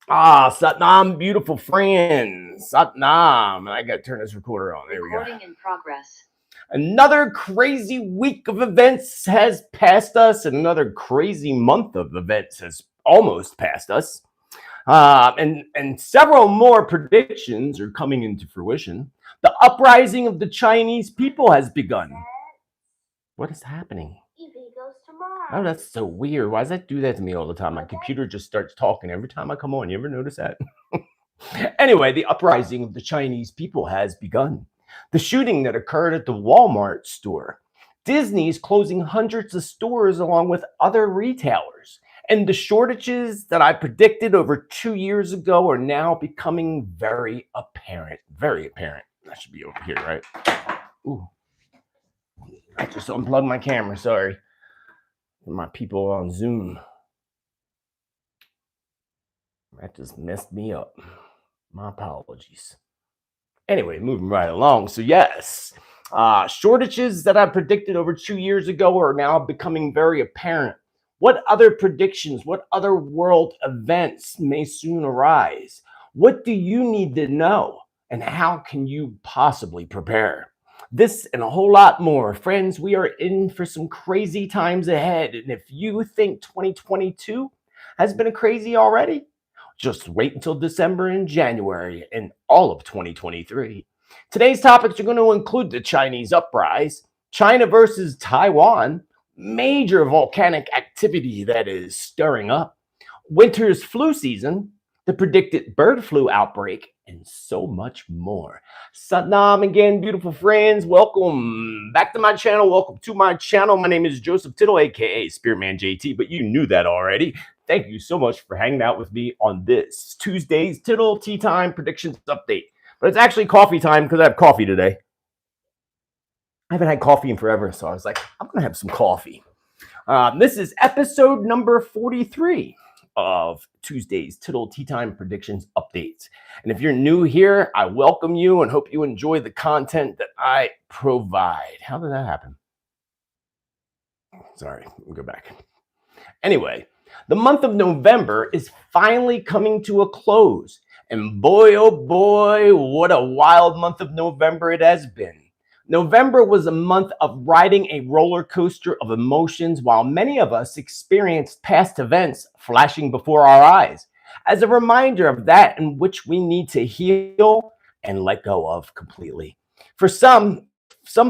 Satnam, beautiful friends. Satnam. I got to turn this recorder on. There we go. Recording in progress. Another crazy week of events has passed us, and another crazy month of events has almost passed us. And several more predictions are coming into fruition. The uprising of the Chinese people has begun. What is happening? Oh, that's so weird. Why does that do that to me all the time? My computer just starts talking every time I come on. You ever notice that? Anyway, the uprising of the Chinese people has begun. The shooting that occurred at the Walmart store. Disney's closing hundreds of stores along with other retailers. And the shortages that I predicted over 2 years ago are now becoming very apparent. Very apparent. That should be over here, right? Ooh. I just unplugged my camera, sorry. For my people on Zoom. That just messed me up. My apologies. Anyway, moving right along. So yes, shortages that I predicted over 2 years ago are now becoming very apparent. What other predictions, what other world events may soon arise? What do you need to know? And how can you possibly prepare? This and a whole lot more. Friends, we are in for some crazy times ahead. And if you think 2022 has been crazy already, just wait until December and January and all of 2023. Today's topics are going to include the Chinese uprising, China versus Taiwan, major volcanic activity that is stirring up, winter's flu season, the predicted bird flu outbreak, and so much more. Satnam again, beautiful friends. Welcome back to my channel. Welcome to my channel. My name is Joseph Tittel, aka Spiritman JT, but you knew that already. Thank you so much for hanging out with me on this Tuesday's Tittel Tea Time Predictions Update. But it's actually coffee time because I have coffee today. I haven't had coffee in forever, so I was like, I'm going to have some coffee. This is episode number 43 of Tuesday's Tittel Tea Time Predictions Updates. And if you're new here, I welcome you and hope you enjoy the content that I provide. How did that happen? Sorry, let me go back. Anyway, the month of November is finally coming to a close. And boy, oh boy, what a wild month of November it has been. November was a month of riding a roller coaster of emotions while many of us experienced past events flashing before our eyes as a reminder of that in which we need to heal and let go of completely. For some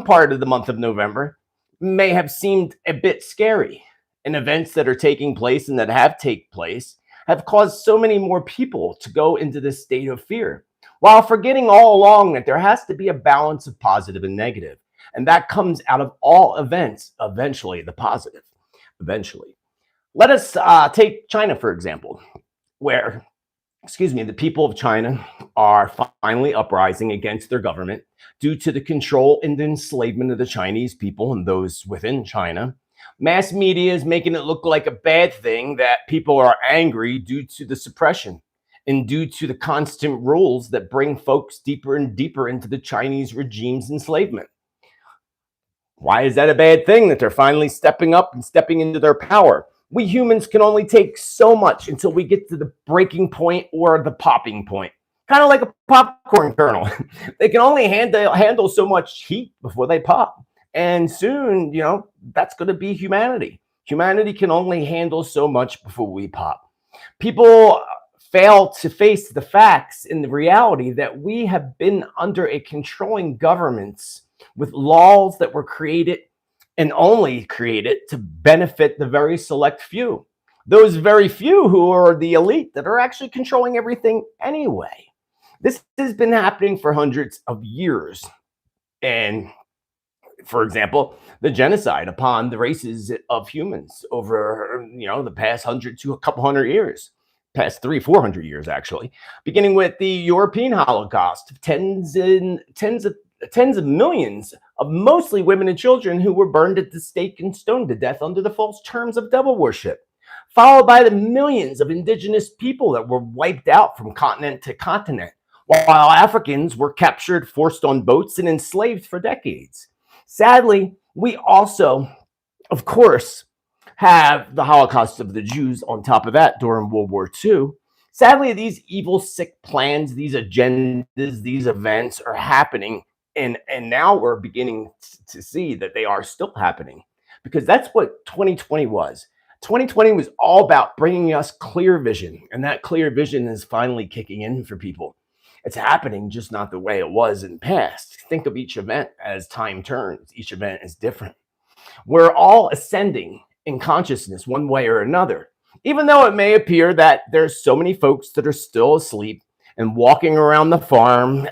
part of the month of November may have seemed a bit scary, and events that are taking place and that have taken place have caused so many more people to go into this state of fear, while forgetting all along that there has to be a balance of positive and negative. And that comes out of all events, eventually the positive, eventually. Let us take China, for example, where, the people of China are finally uprising against their government due to the control and enslavement of the Chinese people and those within China. Mass media is making it look like a bad thing that people are angry due to the suppression and due to the constant rules that bring folks deeper and deeper into the Chinese regime's enslavement. Why is that a bad thing that they're finally stepping up and stepping into their power? We humans can only take so much until we get to the breaking point or the popping point. Kind of like a popcorn kernel. They can only handle so much heat before they pop. And soon, that's going to be humanity. Humanity can only handle so much before we pop. People fail to face the facts and the reality that we have been under a controlling governments with laws that were created and only created to benefit the very select few. Those very few who are the elite that are actually controlling everything anyway. This has been happening for hundreds of years. And for example, the genocide upon the races of humans over, the past 100 to a couple hundred years, past 300-400 years, actually, beginning with the European Holocaust, tens of millions of mostly women and children who were burned at the stake and stoned to death under the false terms of devil worship, followed by the millions of indigenous people that were wiped out from continent to continent, while Africans were captured, forced on boats, and enslaved for decades. Sadly, we also, of course, have the Holocaust of the Jews on top of that during World War II. Sadly, these evil, sick plans, these agendas, these events are happening. And now we're beginning to see that they are still happening, because that's what 2020 was. 2020 was all about bringing us clear vision, and that clear vision is finally kicking in for people. It's happening, just not the way it was in the past. Think of each event as time turns. Each event is different. We're all ascending in consciousness one way or another, even though it may appear that there's so many folks that are still asleep and walking around the farm,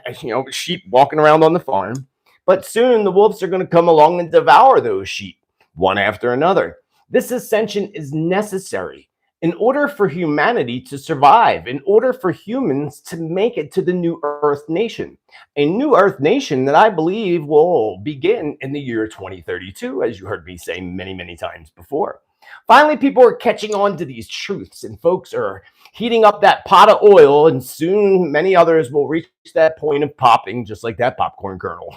sheep walking around on the farm. But soon the wolves are going to come along and devour those sheep, one after another. This ascension is necessary in order for humanity to survive, in order for humans to make it to the new Earth nation. A new Earth nation that I believe will begin in the year 2032, as you heard me say many, many times before. Finally, people are catching on to these truths, and folks are heating up that pot of oil, and soon many others will reach that point of popping, just like that popcorn kernel.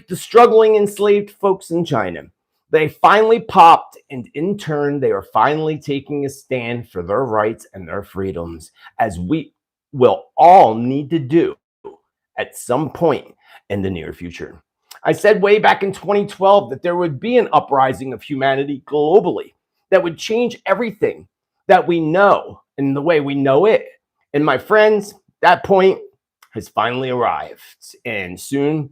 The struggling enslaved folks in China, they finally popped, and in turn, they are finally taking a stand for their rights and their freedoms, as we will all need to do at some point in the near future. I said way back in 2012 that there would be an uprising of humanity globally that would change everything that we know and the way we know it. And my friends, that point has finally arrived. And soon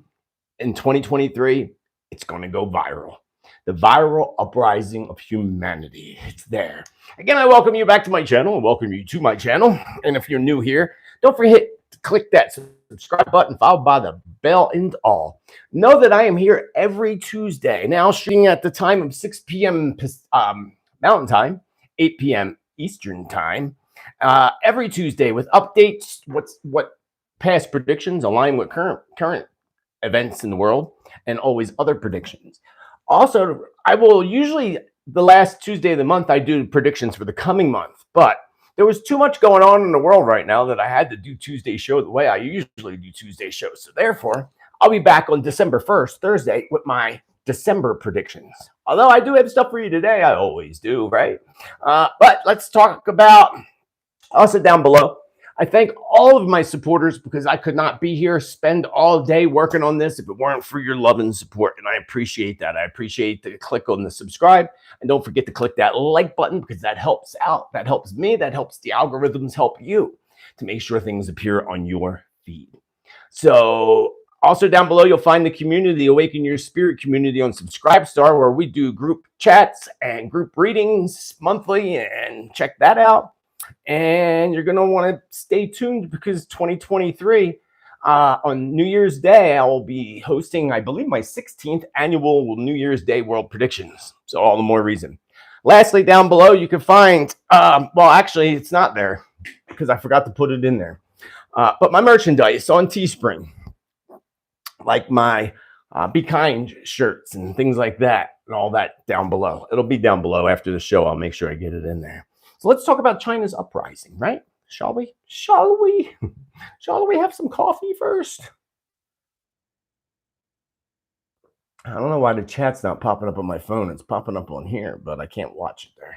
in 2023, it's going to go viral. The viral uprising of humanity. It's there. Again, I welcome you back to my channel and welcome you to my channel. And if you're new here, don't forget to click that subscribe button followed by the bell and all. Know that I am here every Tuesday, now streaming at the time of 6 p.m. Mountain Time, 8 p.m. Eastern Time, every Tuesday with updates, what past predictions align with current events in the world, and always other predictions. Also, I will usually, the last Tuesday of the month, I do predictions for the coming month, but there was too much going on in the world right now that I had to do Tuesday show the way I usually do Tuesday shows. So therefore, I'll be back on December 1st, Thursday, with my December predictions. Although I do have stuff for you today, I always do, right? But let's talk about, also down below, I thank all of my supporters, because I could not be here, spend all day working on this if it weren't for your love and support. And I appreciate that. I appreciate the click on the subscribe. And don't forget to click that like button, because that helps out. That helps me. That helps the algorithms help you to make sure things appear on your feed. So also down below, you'll find the community, Awaken Your Spirit community on Subscribestar, where we do group chats and group readings monthly, and check that out. And you're going to want to stay tuned, because 2023, on New Year's Day, I will be hosting, I believe, my 16th annual New Year's Day World Predictions. So all the more reason. Lastly, down below, you can find, well, actually, it's not there because I forgot to put it in there. But my merchandise on Teespring, like my Be Kind shirts and things like that, and all that down below. It'll be down below after the show. I'll make sure I get it in there. So let's talk about China's uprising, right? Shall we? Shall we? Shall we have some coffee first? I don't know why the chat's not popping up on my phone. It's popping up on here, but I can't watch it there.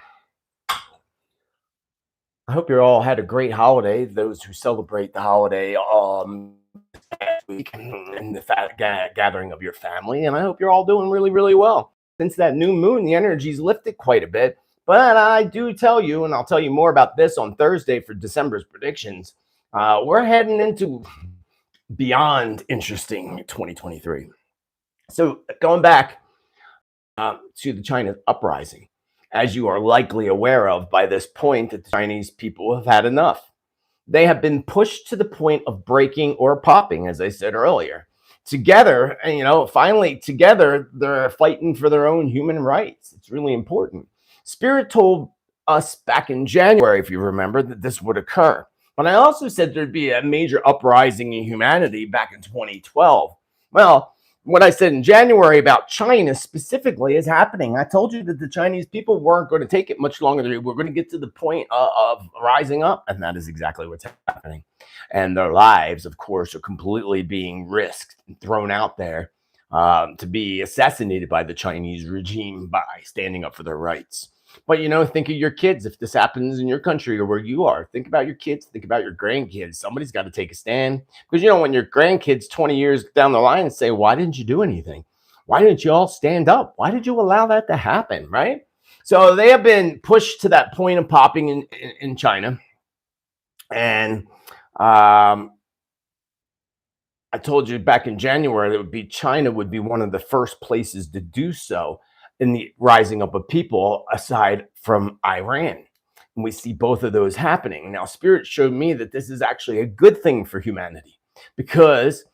I hope you all had a great holiday, those who celebrate the holiday week and the gathering of your family. And I hope you're all doing really, really well. Since that new moon, the energy's lifted quite a bit. But I do tell you, and I'll tell you more about this on Thursday for December's predictions, we're heading into beyond interesting 2023. So going back to the China uprising, as you are likely aware of by this point, that the Chinese people have had enough. They have been pushed to the point of breaking or popping, as I said earlier. Together, and finally together, they're fighting for their own human rights. It's really important. Spirit told us back in January, if you remember, that this would occur. But I also said there'd be a major uprising in humanity back in 2012. Well, what I said in January about China specifically is happening. I told you that the Chinese people weren't going to take it much longer. We're going to get to the point of rising up, and that is exactly what's happening. And their lives, of course, are completely being risked and thrown out there to be assassinated by the Chinese regime by standing up for their rights. But, think of your kids. If this happens in your country or where you are, think about your kids, think about your grandkids. Somebody's got to take a stand. Because, when your grandkids 20 years down the line say, why didn't you do anything? Why didn't you all stand up? Why did you allow that to happen? Right? So they have been pushed to that point of popping in China. And I told you back in January that China would be one of the first places to do so in the rising up of people, aside from Iran. And we see both of those happening. Now, Spirit showed me that this is actually a good thing for humanity, because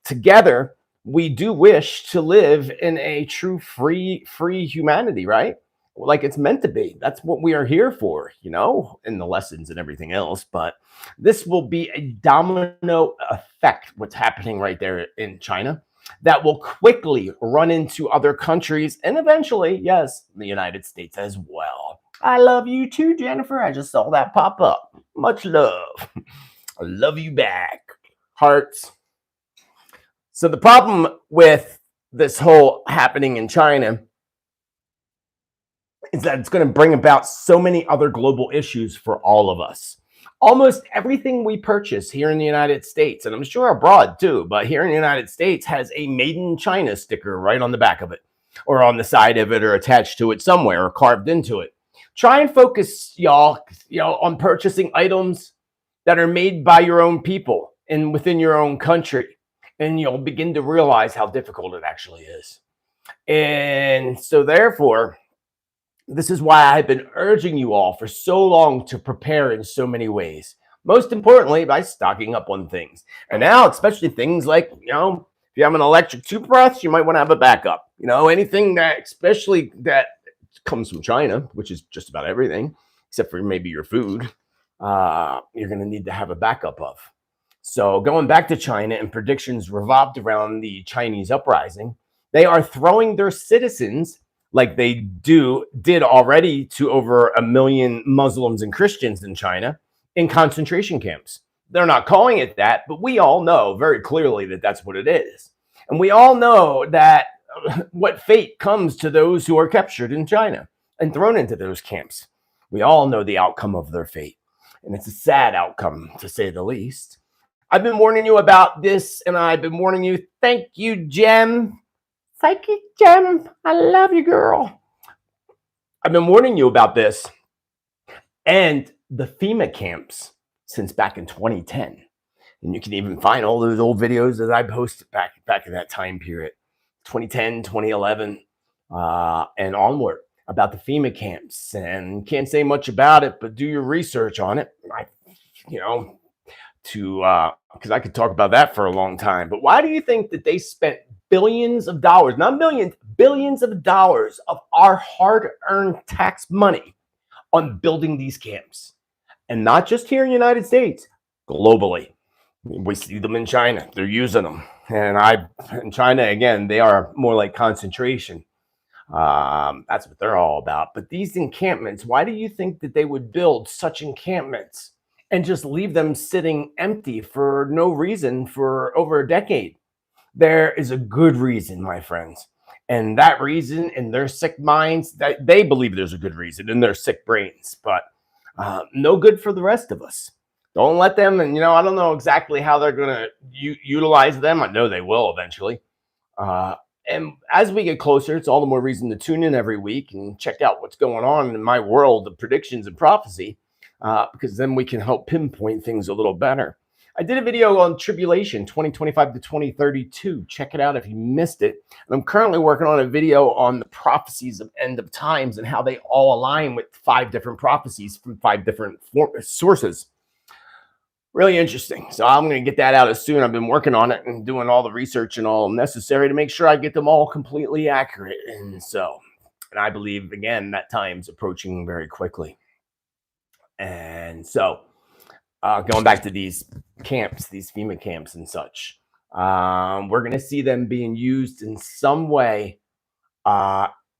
together we do wish to live in a true free humanity, right? Like it's meant to be. That's what we are here for, in the lessons and everything else. But this will be a domino effect, what's happening right there in China, that will quickly run into other countries and eventually, yes, the United States as well. I love you too, Jennifer. I just saw that pop up. Much love. I love you back. Hearts. So the problem with this whole happening in China is that it's going to bring about so many other global issues for all of us. Almost everything we purchase here in the United States, and I'm sure abroad too, but here in the United States has a Made in China sticker right on the back of it, or on the side of it, or attached to it somewhere, or carved into it. Try and focus, y'all, on purchasing items that are made by your own people and within your own country, and you'll begin to realize how difficult it actually is. And so therefore, this is why I've been urging you all for so long to prepare in so many ways. Most importantly, by stocking up on things. And now, especially things like, if you have an electric toothbrush, you might want to have a backup. Anything that, especially that comes from China, which is just about everything, except for maybe your food, you're going to need to have a backup of. So going back to China, and predictions revolved around the Chinese uprising, they are throwing their citizens, like they did already to over 1 million Muslims and Christians in China, in concentration camps. They're not calling it that, but we all know very clearly that that's what it is. And we all know that what fate comes to those who are captured in China and thrown into those camps. We all know the outcome of their fate. And it's a sad outcome, to say the least. I've been warning you about this, and I've been warning you. Thank you, Jem. Psychic Gem, I love you, girl. I've been warning you about this and the FEMA camps since back in 2010. And you can even find all those old videos that I posted back in that time period, 2010, 2011, and onward, about the FEMA camps. And can't say much about it, but do your research on it. Because I could talk about that for a long time. But why do you think that they spent billions of dollars, not millions, billions of dollars of our hard-earned tax money on building these camps? And not just here in the United States, globally. We see them in China. They're using them. And in China, again, they are more like concentration. That's what they're all about. But these encampments, why do you think that they would build such encampments and just leave them sitting empty for no reason for over a decade? There is a good reason, my friends. And that reason, in their sick minds, that they believe there's a good reason in their sick brains, but no good for the rest of us. Don't let them, and I don't know exactly how they're going to utilize them. I know they will eventually. And as we get closer, it's all the more reason to tune in every week and check out what's going on in my world of predictions and prophecy, because then we can help pinpoint things a little better. I did a video on tribulation 2025 to 2032. Check it out if you missed it. And I'm currently working on a video on the prophecies of end of times and how they all align with 5 different prophecies from 5 different sources. Really interesting. So I'm going to get that out as soon. I've been working on it and doing all the research and all necessary to make sure I get them all completely accurate. And I believe, again, that time's approaching very quickly. And so going back to these camps, these FEMA camps and such, we're going to see them being used in some way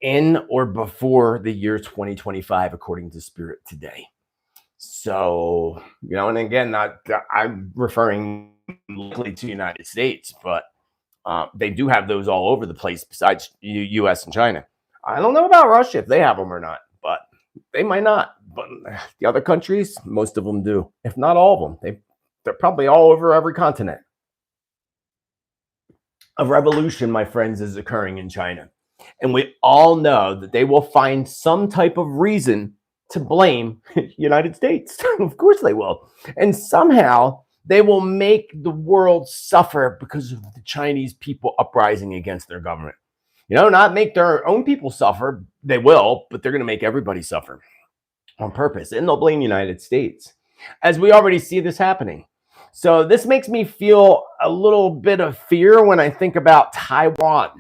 in or before the year 2025, according to Spirit today. So, and again, I'm referring likely to the United States, but they do have those all over the place besides U.S. and China. I don't know about Russia if they have them or not, but they might not. But the other countries, most of them do, if not all of them. They're probably all over every continent. A revolution, my friends, is occurring in China. And we all know that they will find some type of reason to blame the United States. Of course they will. And somehow they will make the world suffer because of the Chinese people uprising against their government. Not make their own people suffer. They will, but they're going to make everybody suffer on purpose. And they'll blame the United States, as we already see this happening. So this makes me feel a little bit of fear when I think about Taiwan.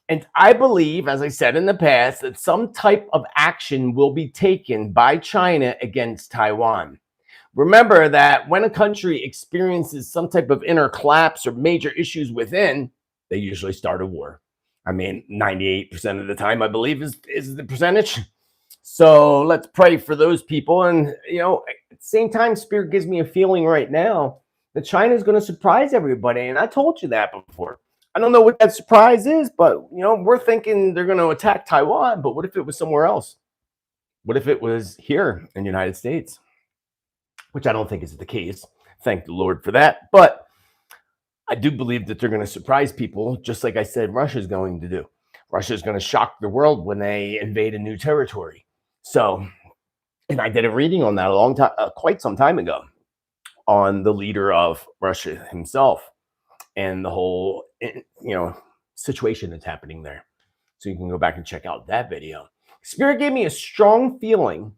And I believe, as I said in the past, that some type of action will be taken by China against Taiwan. Remember that when a country experiences some type of inner collapse or major issues within, they usually start a war. I mean, 98% of the time, I believe, is the percentage. So let's pray for those people. And, at the same time, Spirit gives me a feeling right now that China is going to surprise everybody. And I told you that before. I don't know what that surprise is, but, we're thinking they're going to attack Taiwan. But what if it was somewhere else? What if it was here in the United States? Which I don't think is the case. Thank the Lord for that. But I do believe that they're going to surprise people, just like I said Russia's going to do. Russia's going to shock the world when they invade a new territory. So, and I did a reading on that a long time, quite some time ago, on the leader of Russia himself and the whole, situation that's happening there. So you can go back and check out that video. Spirit gave me a strong feeling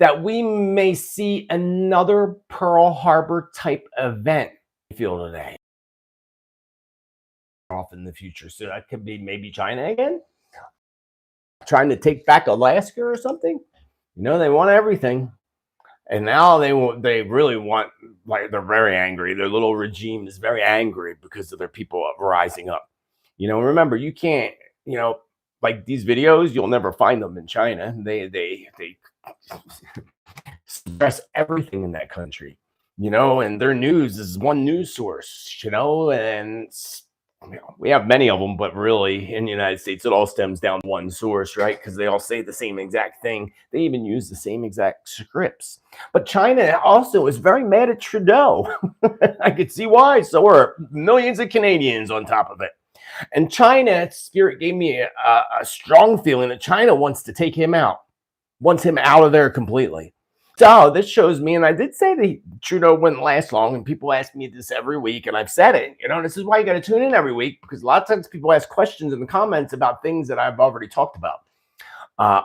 that we may see another Pearl Harbor type event. I feel today off in the future. So that could be maybe China again, trying to take back Alaska or something. They want everything. And now they really want, like, they're very angry. Their little regime is very angry because of their people rising up. Remember, you can't, like these videos, you'll never find them in China. They suppress everything in that country, and their news is one news source, and we have many of them, but really in the United States, it all stems down to one source, right? Because they all say the same exact thing. They even use the same exact scripts. But China also is very mad at Trudeau. I could see why. So are millions of Canadians on top of it. And China, Spirit gave me a strong feeling that China wants to take him out, wants him out of there completely. So this shows me, and I did say that Trudeau wouldn't last long, and people ask me this every week, and I've said it, this is why you got to tune in every week, because a lot of times people ask questions in the comments about things that I've already talked about,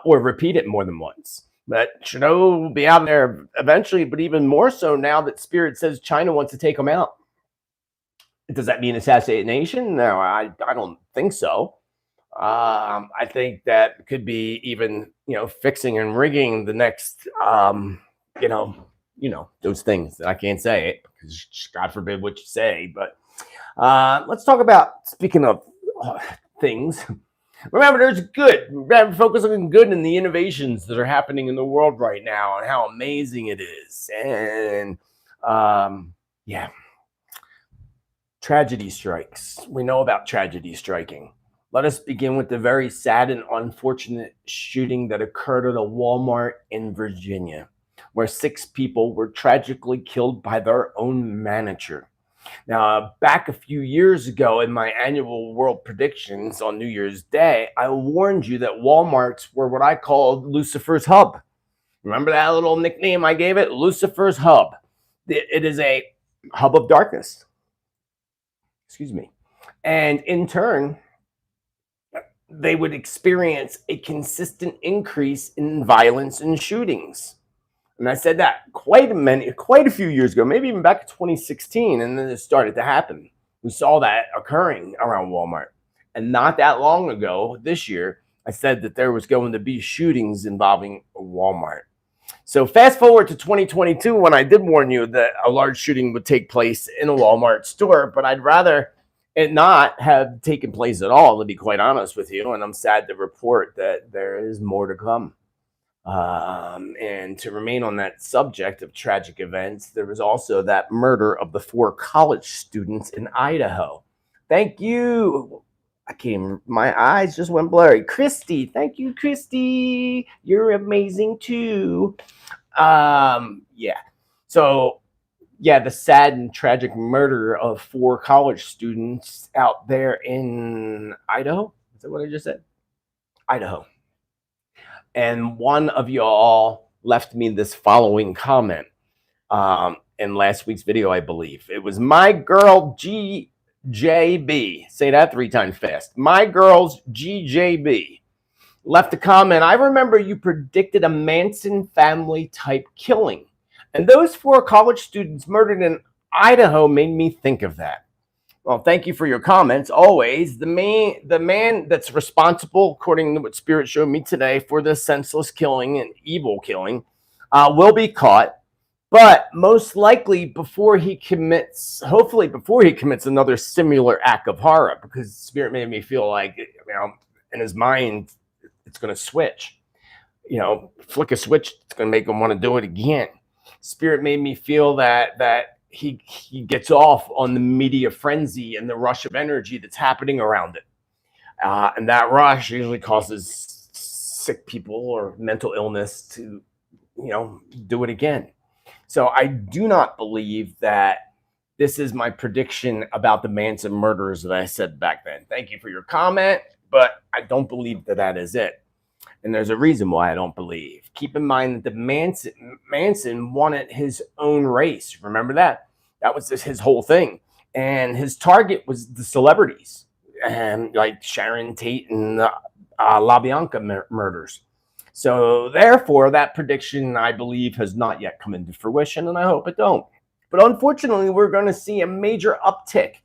or repeat it more than once. But Trudeau will be out there eventually, but even more so now that Spirit says China wants to take him out. Does that mean assassination? No, I don't think so. I think that could be even, fixing and rigging the next, those things that I can't say it because God forbid what you say. But let's talk about, speaking of things. Remember, there's good. Remember, focus on good and the innovations that are happening in the world right now and how amazing it is. And tragedy strikes. We know about tragedy striking. Let us begin with the very sad and unfortunate shooting that occurred at a Walmart in Virginia, where 6 people were tragically killed by their own manager. Now, back a few years ago in my annual world predictions on New Year's Day, I warned you that Walmarts were what I called Lucifer's hub. Remember that little nickname I gave it? Lucifer's hub. It is a hub of darkness. Excuse me. And in turn, they would experience a consistent increase in violence and shootings. And I said that quite a few years ago, maybe even back in 2016, and then it started to happen. We saw that occurring around Walmart. And not that long ago, this year, I said that there was going to be shootings involving Walmart. So fast forward to 2022, when I did warn you that a large shooting would take place in a Walmart store, but I'd rather it not have taken place at all, to be quite honest with you. And I'm sad to report that there is more to come. And to remain on that subject of tragic events, there was also that murder of the 4 college students in Idaho. Thank you, My eyes just went blurry. Christy, thank you, Christy. You're amazing too. Yeah. So, yeah, the sad and tragic murder of 4 college students out there in Idaho. Is that what I just said? Idaho. And one of y'all left me this following comment in last week's video, I believe. It was my girl GJB. Say that 3 times fast. My girl's GJB left a comment. I remember you predicted a Manson family type killing. And those 4 college students murdered in Idaho made me think of that. Well, thank you for your comments. Always, the man that's responsible, according to what Spirit showed me today, for this senseless killing and evil killing, will be caught. But most likely hopefully before he commits another similar act of horror, because Spirit made me feel like, in his mind, it's going to switch. Flick a switch, it's going to make him want to do it again. Spirit made me feel that he gets off on the media frenzy and the rush of energy that's happening around it. And that rush usually causes sick people or mental illness to, do it again. So I do not believe that this is my prediction about the Manson murderers that I said back then. Thank you for your comment, but I don't believe that is it. And there's a reason why I don't believe. Keep in mind that the Manson wanted his own race. Remember that? That was his whole thing. And his target was the celebrities, and like Sharon Tate and the LaBianca murders. So therefore, that prediction, I believe, has not yet come into fruition, and I hope it don't. But unfortunately, we're going to see a major uptick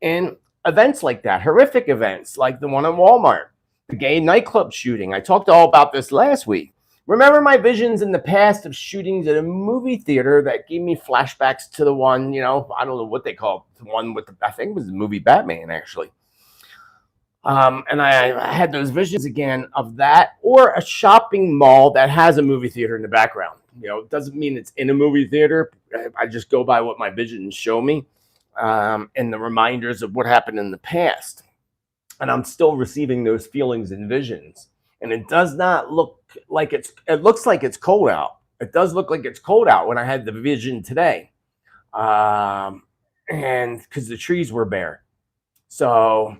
in events like that, horrific events like the one at Walmart. The gay nightclub shooting. I talked all about this last week. Remember my visions in the past of shootings at a movie theater that gave me flashbacks to the one, I don't know what they call it, the one with I think it was the movie Batman, actually. And I had those visions again of that, or a shopping mall that has a movie theater in the background. It doesn't mean it's in a movie theater. I just go by what my visions show me, and the reminders of what happened in the past. And I'm still receiving those feelings and visions. And it does not look like it looks like it's cold out. It does look like it's cold out when I had the vision today. And because the trees were bare. So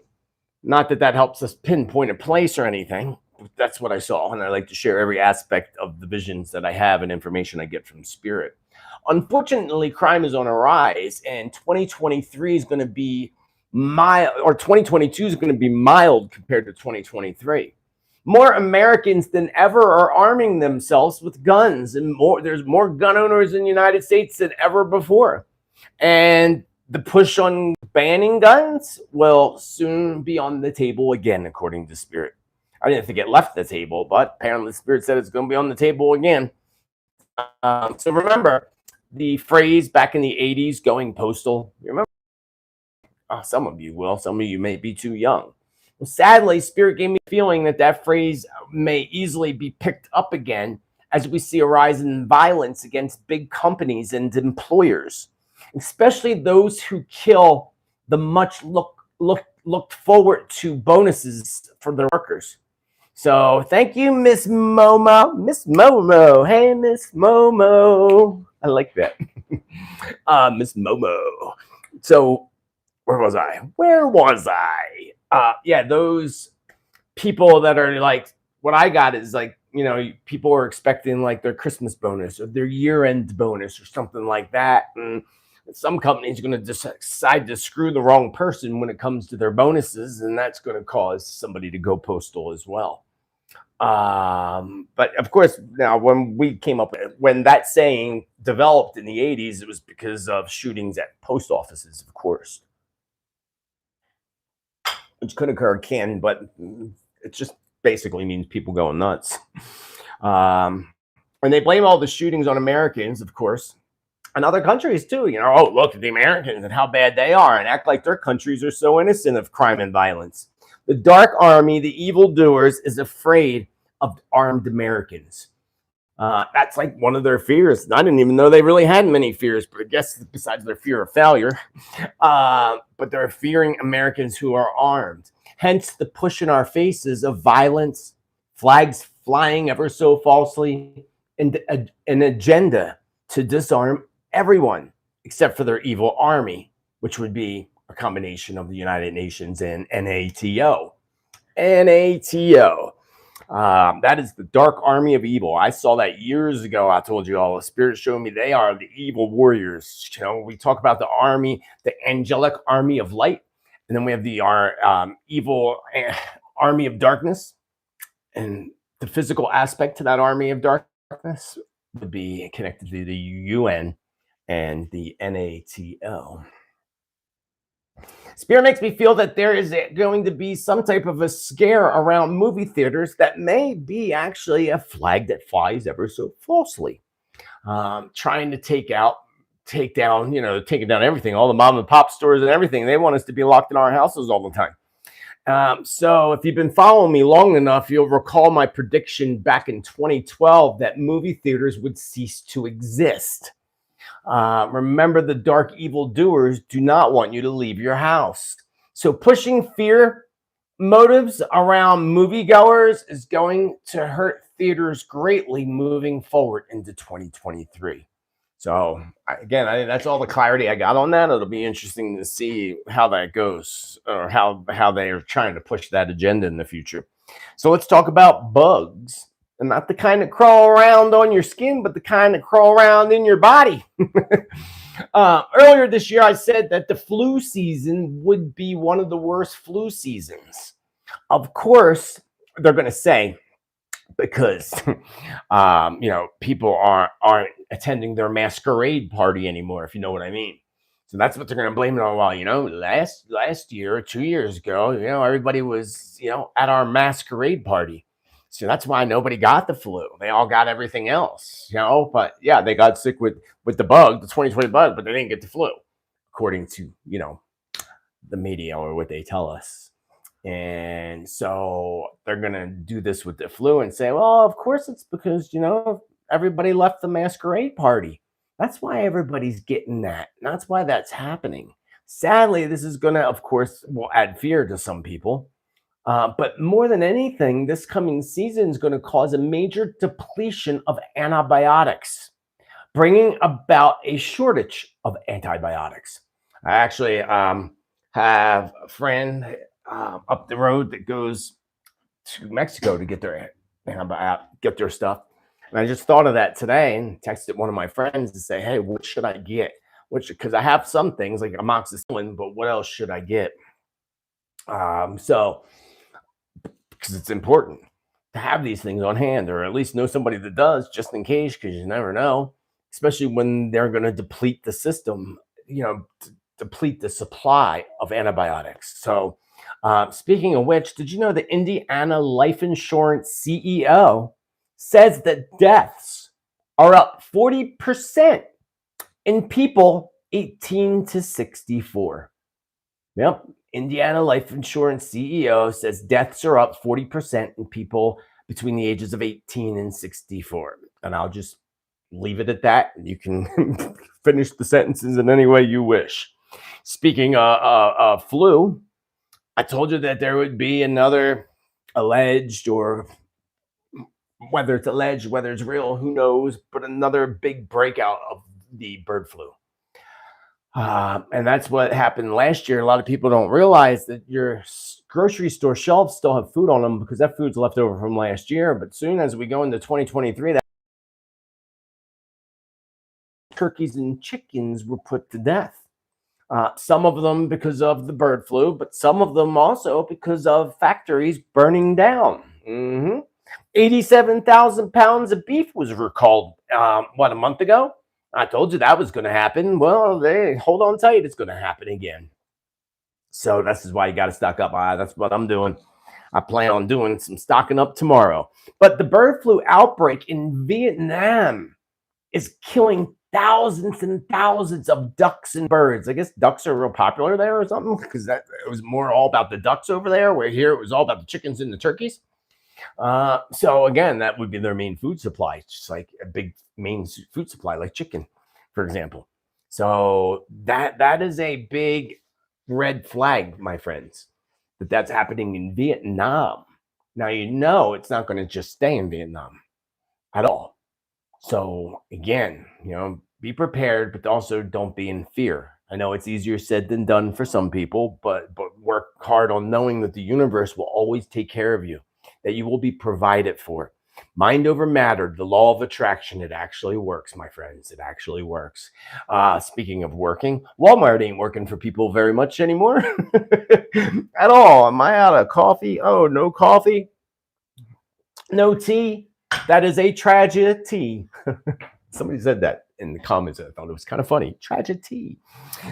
not that helps us pinpoint a place or anything. That's what I saw. And I like to share every aspect of the visions that I have and information I get from Spirit. Unfortunately, crime is on a rise, and 2023 is going to be mild, or 2022 is going to be mild compared to 2023. More Americans than ever are arming themselves with guns, and there's more gun owners in the United States than ever before. And the push on banning guns will soon be on the table again, according to Spirit. I didn't think it left the table, but apparently Spirit said it's going to be on the table again. So remember the phrase back in the 80s, going postal? You remember? Some of you will. Some of you may be too young. Well, sadly, Spirit gave me a feeling that phrase may easily be picked up again as we see a rise in violence against big companies and employers, especially those who kill the much looked forward to bonuses for their workers. So thank you, Miss Momo. Miss Momo. Hey, Miss Momo. I like that. Miss Momo. So where was I? Yeah, those people that are like, what I got is like, people are expecting like their Christmas bonus or their year-end bonus or something like that. And some companies are going to decide to screw the wrong person when it comes to their bonuses, and that's going to cause somebody to go postal as well. But of course, now when that saying developed in the 80s, it was because of shootings at post offices, of course, which could occur, but it just basically means people going nuts. And they blame all the shootings on Americans, of course, and other countries too. Oh, look at the Americans and how bad they are, and act like their countries are so innocent of crime and violence. The dark army, the evildoers, is afraid of armed Americans. That's like one of their fears. I didn't even know they really had many fears, but I guess besides their fear of failure, but they're fearing Americans who are armed. Hence the push in our faces of violence, flags flying ever so falsely, and an agenda to disarm everyone except for their evil army, which would be a combination of the United Nations and NATO. NATO. That is the dark army of evil. I saw that years ago. I told you all. The Spirit showed me they are the evil warriors. You know, we talk about the army, the angelic army of light, and then we have the evil army of darkness. And the physical aspect to that army of darkness would be connected to the UN and the NATO. Spirit makes me feel that there is going to be some type of a scare around movie theaters that may be actually a flag that flies ever so falsely, trying to taking down everything, all the mom and pop stores and everything. They want us to be locked in our houses all the time. So if you've been following me long enough, you'll recall my prediction back in 2012 that movie theaters would cease to exist. Remember, the dark evil doers do not want you to leave your house. So pushing fear motives around moviegoers is going to hurt theaters greatly moving forward into 2023. So again, I think that's all the clarity I got on that. It'll be interesting to see how that goes, or how they are trying to push that agenda in the future. So let's talk about bugs. And not the kind that crawl around on your skin, but the kind that crawl around in your body. Earlier this year, I said that the flu season would be one of the worst flu seasons. Of course, they're going to say, because people aren't attending their masquerade party anymore, if you know what I mean. So that's what they're going to blame it on. Well, last year or 2 years ago, everybody was, at our masquerade party. So that's why nobody got the flu. They all got everything else, But yeah, they got sick with the bug, the 2020 bug, but they didn't get the flu, according to, the media or what they tell us. And so they're going to do this with the flu and say, well, of course it's because, everybody left the masquerade party. That's why everybody's getting that. That's why that's happening. Sadly, this is going to, of course, will add fear to some people. But more than anything, this coming season is going to cause a major depletion of antibiotics, bringing about a shortage of antibiotics. I actually have a friend up the road that goes to Mexico to get their stuff. And I just thought of that today and texted one of my friends to say, hey, what should I get? Because I have some things like amoxicillin, but what else should I get? Because it's important to have these things on hand, or at least know somebody that does, just in case, because you never know, especially when they're going to deplete the system, deplete the supply of antibiotics. So speaking of which, did you know the Indiana life insurance CEO says that deaths are up 40% in people 18 to 64? Yep. Indiana life insurance CEO says deaths are up 40% in people between the ages of 18 and 64. And I'll just leave it at that. You can finish the sentences in any way you wish. Speaking of flu, I told you that there would be another alleged, or whether it's alleged, whether it's real, who knows, but another big breakout of the bird flu. And that's what happened last year. A lot of people don't realize that your grocery store shelves still have food on them because that food's left over from last year. But soon as we go into 2023, that turkeys and chickens were put to death. Some of them because of the bird flu, but some of them also because of factories burning down. 87,000 pounds of beef was recalled, a month ago? I told you that was going to happen. Well, hold on tight. It's going to happen again. So this is why you got to stock up. That's what I'm doing. I plan on doing some stocking up tomorrow. But the bird flu outbreak in Vietnam is killing thousands and thousands of ducks and birds. I guess ducks are real popular there or something, because it was more all about the ducks over there, where here it was all about the chickens and the turkeys. So again, that would be their main food supply. It's just like a big main food supply, like chicken, for example. So that is a big red flag, my friends. that that's happening in Vietnam. Now, you know, it's not going to just stay in Vietnam at all. So again, you know, be prepared, but also don't be in fear. I know it's easier said than done for some people, but work hard on knowing that the universe will always take care of you, that you will be provided for. Mind over matter, the law of attraction, it actually works, my friends. It actually works. Speaking of working, Walmart ain't working for people very much anymore at all. Am I out of coffee? Oh, no coffee, no tea. That is a tragedy. Somebody said that in the comments. I thought it was kind of funny. Tragedy.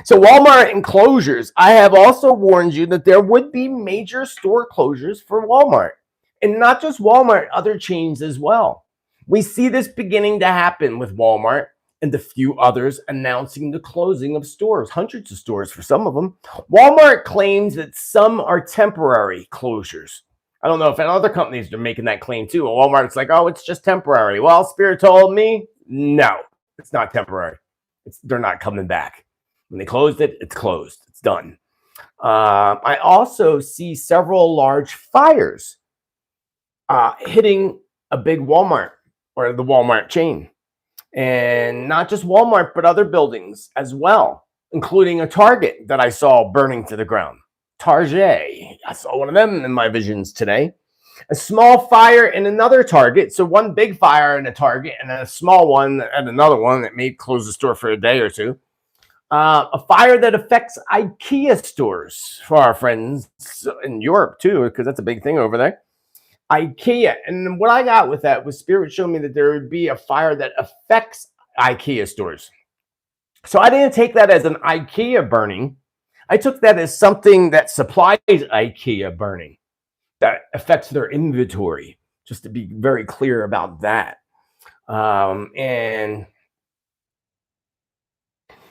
So Walmart enclosures. I have also warned you that there would be major store closures for Walmart. And not just Walmart, other chains as well. We see this beginning to happen with Walmart and the few others announcing the closing of stores, hundreds of stores for some of them. Walmart claims that some are temporary closures. I don't know if other companies are making that claim too. Walmart's like, oh, it's just temporary. Well, Spirit told me, no, it's not temporary. They're not coming back. When they closed it, it's closed. It's done. I also see several large fires hitting a big Walmart or the Walmart chain. And not just Walmart, but other buildings as well, including a Target that I saw burning to the ground. Target. I saw one of them in my visions today. A small fire in another Target. So one big fire in a Target and a small one at another one that may close the store for a day or two. A fire that affects IKEA stores for our friends in Europe too, because that's a big thing over there. IKEA. And what I got with that was Spirit showed me that there would be a fire that affects IKEA stores. So I didn't take that as an IKEA burning. I took that as something that supplies IKEA burning, that affects their inventory, just to be very clear about that. And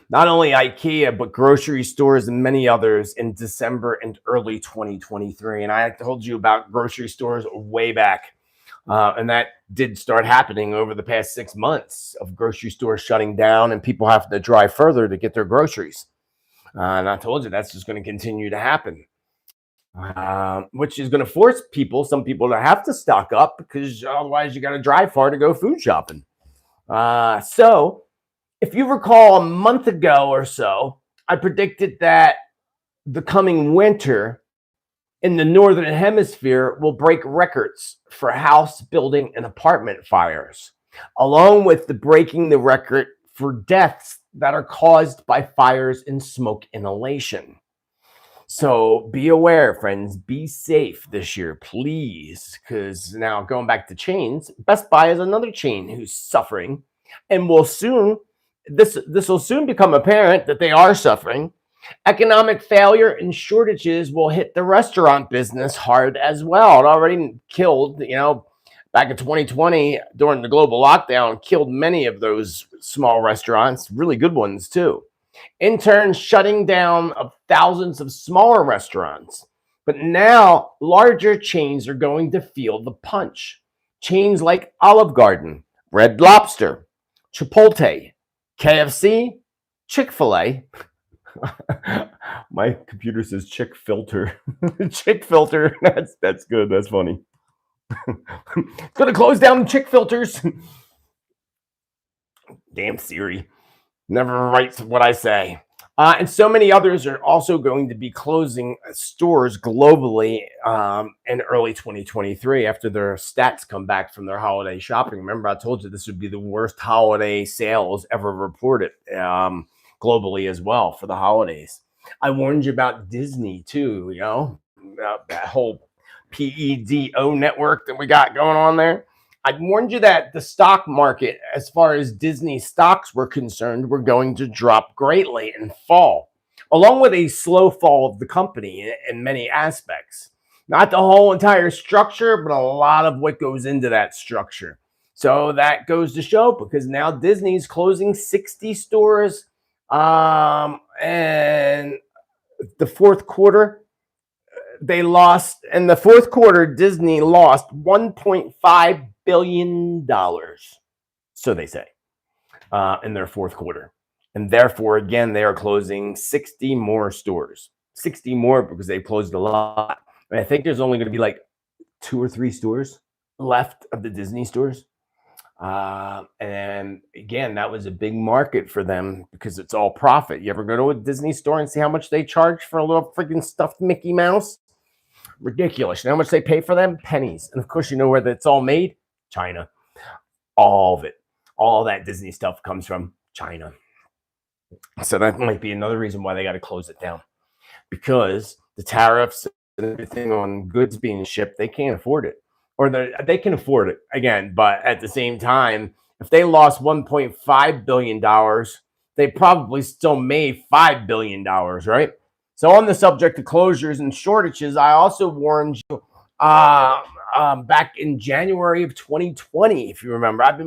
not only IKEA, but grocery stores and many others in December and early 2023. And I told you about grocery stores way back. And that did start happening over the past 6 months of grocery stores shutting down and people having to drive further to get their groceries. And I told you that's just going to continue to happen, which is going to force some people to have to stock up because otherwise you got to drive far to go food shopping. So if you recall a month ago or so, I predicted that the coming winter in the Northern Hemisphere will break records for house, building, and apartment fires, along with breaking the record for deaths that are caused by fires and smoke inhalation. So be aware, friends, be safe this year, please, because now going back to chains, Best Buy is another chain who's suffering and will soon, this will soon become apparent that they are suffering. Economic failure and shortages will hit the restaurant business hard as well. It already killed, back in 2020 during the global lockdown, killed many of those small restaurants, really good ones too. In turn, shutting down of thousands of smaller restaurants. But now larger chains are going to feel the punch. Chains like Olive Garden, Red Lobster, Chipotle, KFC, Chick-fil-A. My computer says Chick Filter. Chick Filter. That's good. That's funny. It's gonna close down Chick Filters. Damn Siri. Never writes what I say. And so many others are also going to be closing stores globally in early 2023 after their stats come back from their holiday shopping. Remember, I told you this would be the worst holiday sales ever reported globally as well for the holidays. I warned you about Disney too, that whole PEDO network that we got going on there. I warned you that the stock market, as far as Disney stocks were concerned, were going to drop greatly and fall, along with a slow fall of the company in many aspects. Not the whole entire structure, but a lot of what goes into that structure. So that goes to show, because now Disney's closing 60 stores, and the fourth quarter, Disney lost $1.5 billion. So they say, in their fourth quarter. And therefore, again, they are closing 60 more stores. 60 more because they closed a lot. I think there's only going to be like 2 or 3 stores left of the Disney stores. And again, that was a big market for them because it's all profit. You ever go to a Disney store and see how much they charge for a little freaking stuffed Mickey Mouse? Ridiculous. You know how much they pay for them? Pennies. And of course, you know where that's all made? China. All of it. All that Disney stuff comes from China. So that might be another reason why they got to close it down, because the tariffs and everything on goods being shipped, they can't afford it. Or they can afford it again, but at the same time, if they lost $1.5 billion, they probably still made $5 billion, right? So on the subject of closures and shortages, I also warned you back in January of 2020, if you remember. I've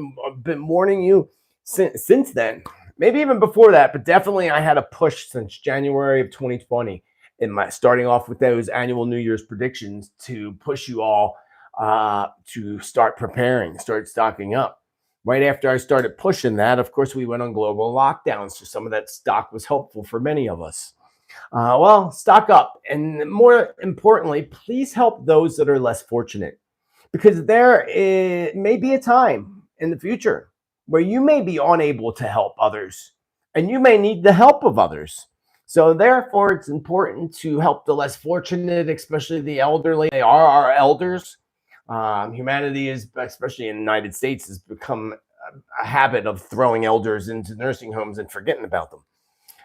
been warning you since then, maybe even before that, but definitely I had a push since January of 2020 in my starting off with those annual New Year's predictions to push you all to start preparing, start stocking up. Right after I started pushing that, of course, we went on global lockdowns, so some of that stock was helpful for many of us. Well, stock up. And more importantly, please help those that are less fortunate, because there may be a time in the future where you may be unable to help others and you may need the help of others. So therefore, it's important to help the less fortunate, especially the elderly. They are our elders. Humanity is, especially in the United States, has become a habit of throwing elders into nursing homes and forgetting about them.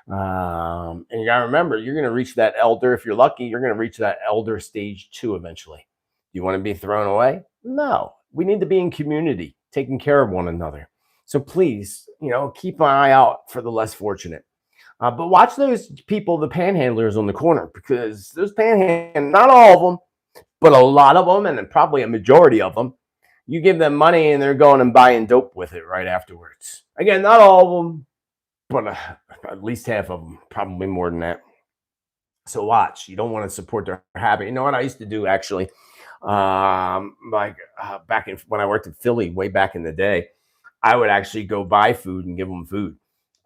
And you gotta remember, you're gonna reach that elder. If you're lucky, you're gonna reach that elder stage 2 eventually. Do you want to be thrown away? No. We need to be in community, taking care of one another. So please, keep an eye out for the less fortunate. But watch those people, the panhandlers on the corner, because those panhandlers, not all of them, but a lot of them, and then probably a majority of them, you give them money and they're going and buying dope with it right afterwards. Again, not all of them, but at least half of them, probably more than that. So watch. You don't want to support their habit. You know what I used to do, actually? Back when I worked in Philly way back in the day, I would actually go buy food and give them food.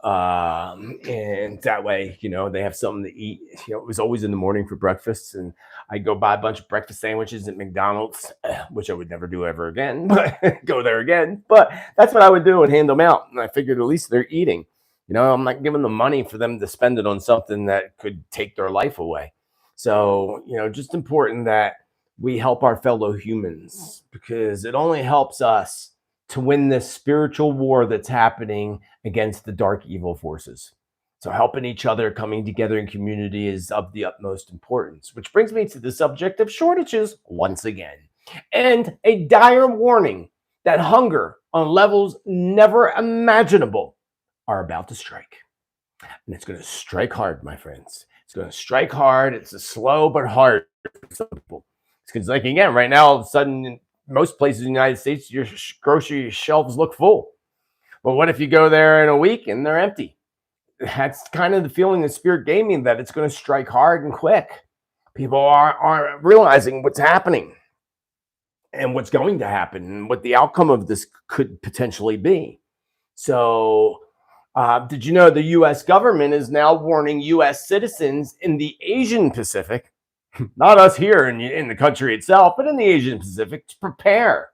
And that way, they have something to eat. It was always in the morning for breakfast, and I'd go buy a bunch of breakfast sandwiches at McDonald's, which I would never do ever again, but go there again. But that's what I would do and hand them out. And I figured at least they're eating. I'm not giving them money for them to spend it on something that could take their life away. So, just important that we help our fellow humans, because it only helps us to win this spiritual war that's happening against the dark evil forces. So helping each other, coming together in community is of the utmost importance, which brings me to the subject of shortages once again, and a dire warning that hunger on levels never imaginable are about to strike. And it's going to strike hard, my friends. It's going to strike hard. It's a slow but hard for some people. Because, like, again, right now, all of a sudden, most places in the United States, your grocery shelves look full. But what if you go there in a week and they're empty? That's kind of the feeling the Spirit gave me, that it's going to strike hard and quick. People aren't realizing what's happening and what's going to happen and what the outcome of this could potentially be. So, did you know the U.S. government is now warning U.S. citizens in the Asian Pacific, not us here in the country itself, but in the Asian Pacific, to prepare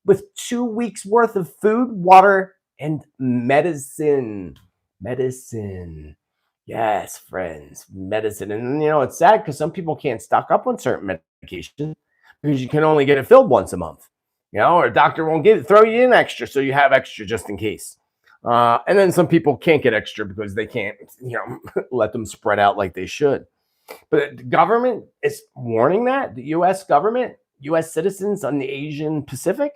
with 2 weeks worth of food, water, and medicine. Medicine. Yes, friends, medicine. And, it's sad because some people can't stock up on certain medications because you can only get it filled once a month, or a doctor won't throw you in extra, so you have extra just in case. And then some people can't get extra because they can't, let them spread out like they should. But the government is warning that, the U.S. government, U.S. citizens on the Asian Pacific,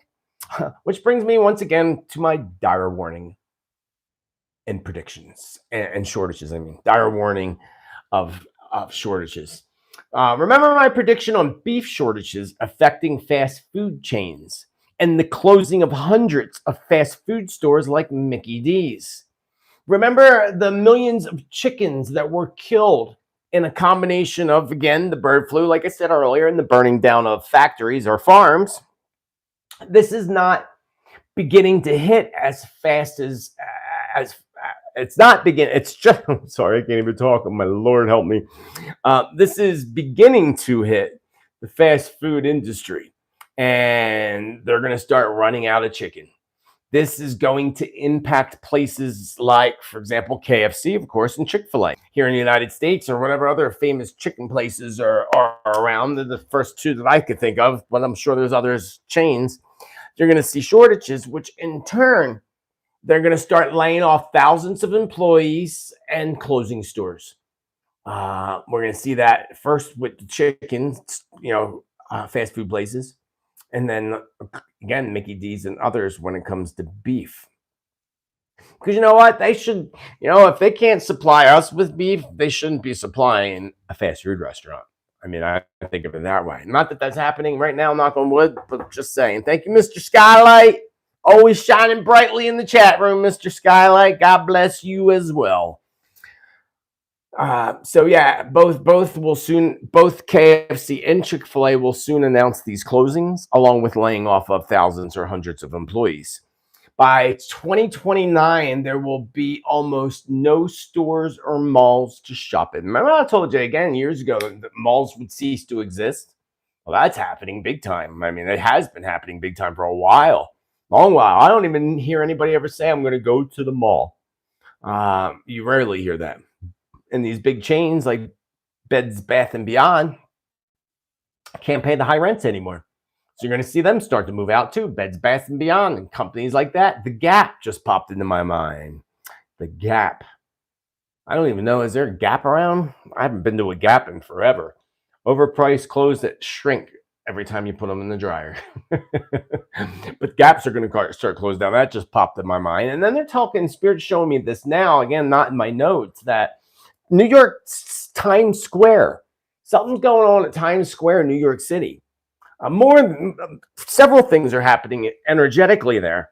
which brings me once again to my dire warning and predictions and shortages. Dire warning of shortages. Remember my prediction on beef shortages affecting fast food chains and the closing of hundreds of fast food stores like Mickey D's. Remember the millions of chickens that were killed in a combination of, again, the bird flu, like I said earlier, and the burning down of factories or farms. This is not beginning to hit as fast as it's not beginning. It's just, I'm sorry, I can't even talk. My Lord help me. This is beginning to hit the fast food industry, and they're going to start running out of chicken. This is going to impact places like, for example, KFC, of course, and Chick-fil-A here in the United States, or whatever other famous chicken places are around. They're the first two that I could think of, but I'm sure there's others chains. You're going to see shortages, which in turn, they're going to start laying off thousands of employees and closing stores. We're going to see that first with the chickens, fast food places, and then again, Mickey D's and others when it comes to beef. Because you know what? They should, if they can't supply us with beef, they shouldn't be supplying a fast food restaurant. I mean, I think of it that way. Not that that's happening right now, knock on wood, but just saying. Thank you, Mr. Skylight. Always shining brightly in the chat room, Mr. Skylight. God bless you as well. So yeah, both KFC and Chick-fil-A will soon announce these closings, along with laying off of thousands or hundreds of employees. By 2029, there will be almost no stores or malls to shop in. Remember I told you again years ago that malls would cease to exist? Well, that's happening big time. I mean, it has been happening big time for a while, long while. I don't even hear anybody ever say, I'm going to go to the mall. You rarely hear that. And these big chains like Beds, Bath & Beyond can't pay the high rents anymore. So you're going to see them start to move out too. Beds, Bath & Beyond and companies like that. The Gap just popped into my mind. The Gap. I don't even know. Is there a Gap around? I haven't been to a Gap in forever. Overpriced clothes that shrink every time you put them in the dryer. But Gaps are going to start closing down. That just popped in my mind. And then they're talking, Spirit's showing me this now, again, not in my notes, that New York Times Square. Something's going on at Times Square in New York City. Several things are happening energetically there.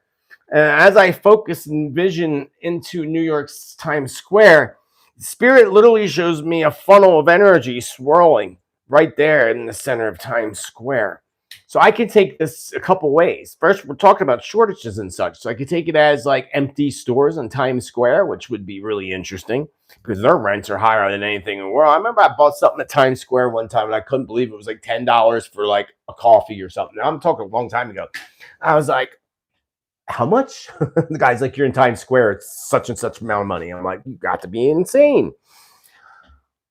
And as I focus and vision into New York's Times Square, Spirit literally shows me a funnel of energy swirling right there in the center of Times Square. So I can take this a couple ways. First, we're talking about shortages and such. So I could take it as like empty stores in Times Square, which would be really interesting because their rents are higher than anything in the world. I remember I bought something at Times Square one time and I couldn't believe it was like $10 for like a coffee or something. I'm talking a long time ago. I was like, how much? The guy's like, you're in Times Square. It's such and such amount of money. I'm like, you got to be insane.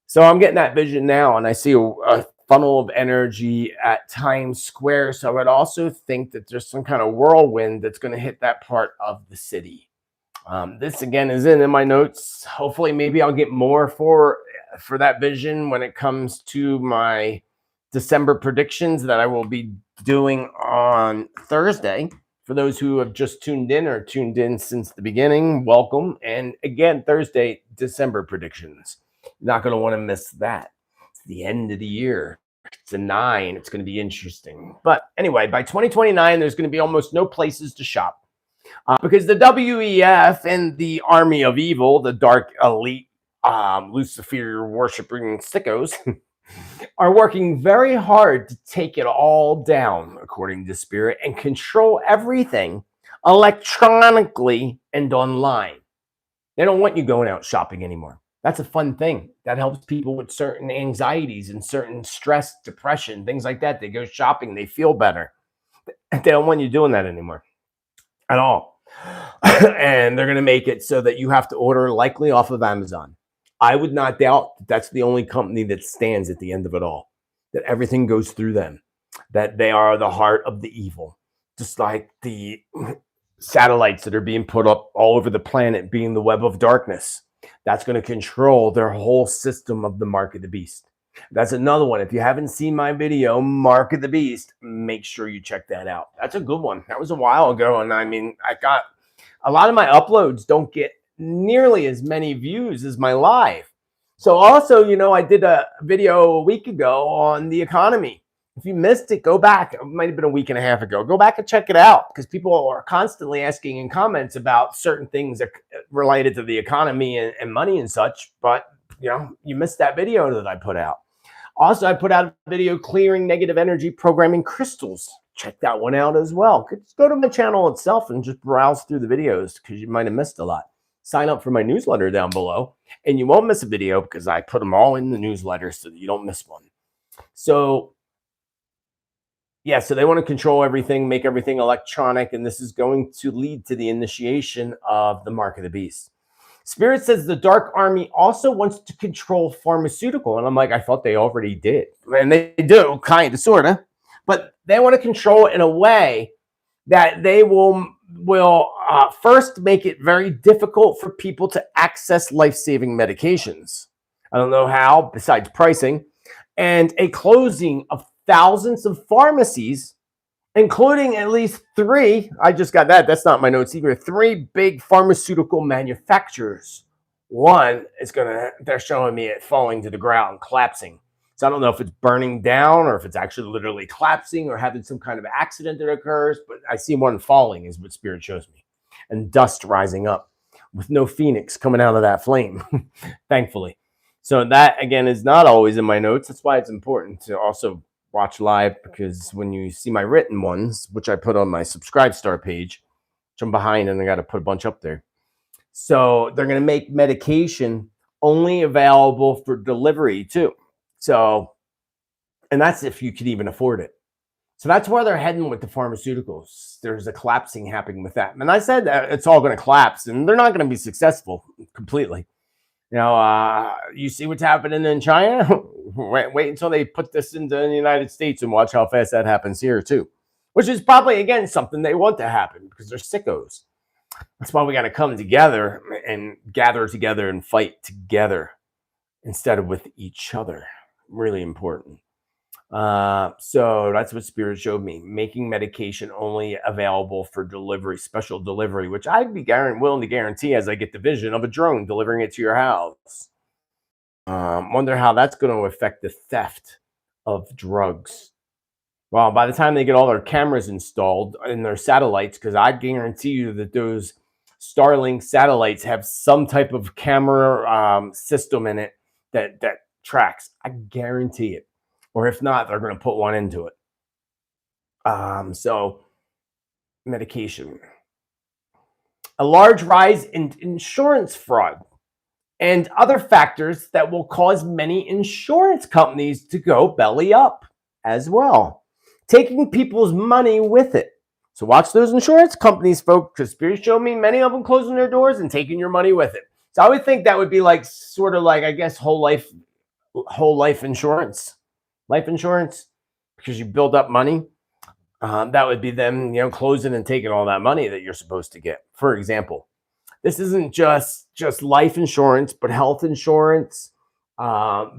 So I'm getting that vision now, and I see a funnel of energy at Times Square. So I would also think that there's some kind of whirlwind that's going to hit that part of the city. This again is in my notes. Hopefully, maybe I'll get more for that vision when it comes to my December predictions that I will be doing on Thursday. For those who have just tuned in or tuned in since the beginning, welcome. And again, Thursday, December predictions. You're not going to want to miss that. It's the end of the year. It's a 9. It's going to be interesting. But anyway, by 2029, there's going to be almost no places to shop because the WEF and the Army of Evil, the dark elite Lucifer worshiping sickos, are working very hard to take it all down, according to Spirit, and control everything electronically and online. They don't want you going out shopping anymore. That's a fun thing. That helps people with certain anxieties and certain stress, depression, things like that. They go shopping, they feel better. They don't want you doing that anymore at all. And they're going to make it so that you have to order likely off of Amazon. I would not doubt that that's the only company that stands at the end of it all, that everything goes through them, that they are the heart of the evil, just like the satellites that are being put up all over the planet being the web of darkness. That's going to control their whole system of the Mark of the Beast. That's another one. If you haven't seen my video, Mark of the Beast, make sure you check that out. That's a good one. That was a while ago. And I mean, I got a lot of my uploads don't get nearly as many views as my live. So also, I did a video a week ago on the economy. If you missed it, go back. It might have been a week and a half ago. Go back and check it out because people are constantly asking in comments about certain things that related to the economy and money and such. But, you missed that video that I put out. Also, I put out a video clearing negative energy programming crystals. Check that one out as well. Just go to my channel itself and just browse through the videos because you might have missed a lot. Sign up for my newsletter down below and you won't miss a video because I put them all in the newsletter so that you don't miss one. So Yeah, so they want to control everything, make everything electronic, and this is going to lead to the initiation of the mark of the beast. Spirit says the Dark Army also wants to control pharmaceutical. And I'm like, I thought they already did. And they do, kind of, sort of. But they want to control it in a way that they will first make it very difficult for people to access life-saving medications. I don't know how, besides pricing. And a closing of thousands of pharmacies, including at least 3. I just got that. That's not my notes either. 3 big pharmaceutical manufacturers. One is they're showing me it falling to the ground, collapsing. So I don't know if it's burning down or if it's actually literally collapsing or having some kind of accident that occurs, but I see one falling is what Spirit shows me. And dust rising up with no phoenix coming out of that flame, thankfully. So that, again, is not always in my notes. That's why it's important to also watch live, because when you see my written ones, which I put on my Subscribe Star page, which I'm behind and I got to put a bunch up there. So they're going to make medication only available for delivery too. So, and that's if you could even afford it. So that's where they're heading with the pharmaceuticals. There's a collapsing happening with that. And I said that it's all going to collapse and they're not going to be successful completely. You know, you see what's happening in China? wait until they put this into the United States and watch how fast that happens here too. Which is probably, again, something they want to happen because they're sickos. That's why we got to come together and gather together and fight together instead of with each other. Really important. So that's what Spirit showed me. Making medication only available for delivery, special delivery, which I'd be willing to guarantee as I get the vision of a drone delivering it to your house. Wonder how that's going to affect the theft of drugs. Well, by the time they get all their cameras installed and their satellites, because I guarantee you that those Starlink satellites have some type of camera system in it that tracks. I guarantee it. Or if not, they're going to put one into it. So, medication. A large rise in insurance fraud and other factors that will cause many insurance companies to go belly up as well, taking people's money with it. So watch those insurance companies, folks, because Spirit showed me many of them closing their doors and taking your money with it. So I would think that would be like sort of like, I guess, whole life insurance. Life insurance, because you build up money. That would be them, closing and taking all that money that you're supposed to get. For example, this isn't just life insurance, but health insurance,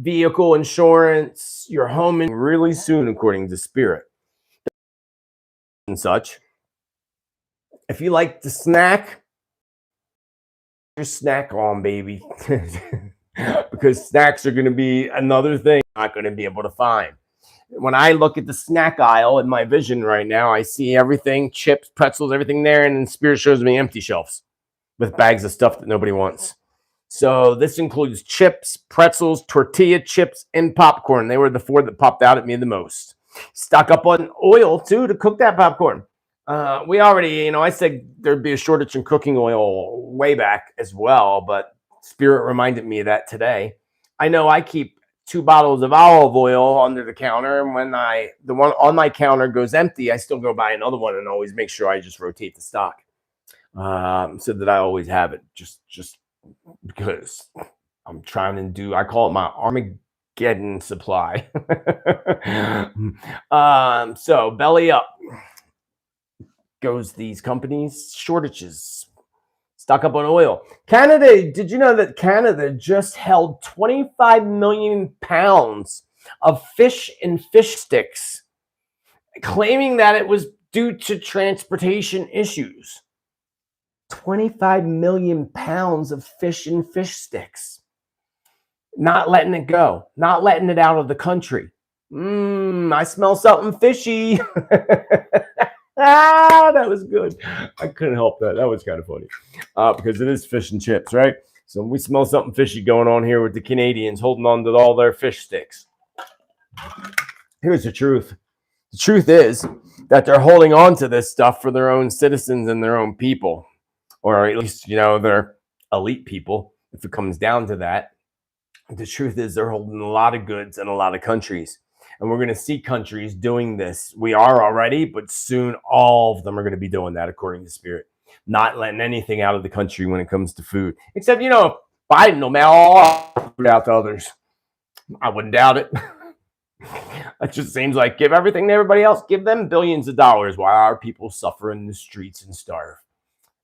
vehicle insurance, your home, and really soon, according to Spirit and such. If you like to snack, your snack on, baby, because snacks are going to be another thing I'm not going to be able to find. When I look at the snack aisle in my vision right now, I see everything, chips, pretzels, everything there, and then Spirit shows me empty shelves with bags of stuff that nobody wants. So this includes chips, pretzels, tortilla chips, and popcorn. They were the 4 that popped out at me the most. Stock up on oil, too, to cook that popcorn. We already, I said there'd be a shortage in cooking oil way back as well, but Spirit reminded me of that today. I know I keep 2 bottles of olive oil under the counter, and when the one on my counter goes empty, I still go buy another one and always make sure I just rotate the stock, so that I always have it, just because I'm trying to do, I call it my Armageddon supply. So belly up goes these companies, shortages. Stock up on oil. Canada, did you know that Canada just held 25 million pounds of fish and fish sticks, claiming that it was due to transportation issues? 25 million pounds of fish and fish sticks. Not letting it go. Not letting it out of the country. I smell something fishy. That was good. I couldn't help that. That was kind of funny, because it is fish and chips, right? So we smell something fishy going on here with the Canadians holding on to all their fish sticks. Here's the truth. The truth is that they're holding on to this stuff for their own citizens and their own people, or at least, their elite people, if it comes down to that. The truth is they're holding a lot of goods in a lot of countries. And we're going to see countries doing this. We are already, but soon all of them are going to be doing that, according to Spirit. Not letting anything out of the country when it comes to food. Except, Biden will mail all our food out to others. I wouldn't doubt it. It just seems like give everything to everybody else. Give them billions of dollars while our people suffer in the streets and starve.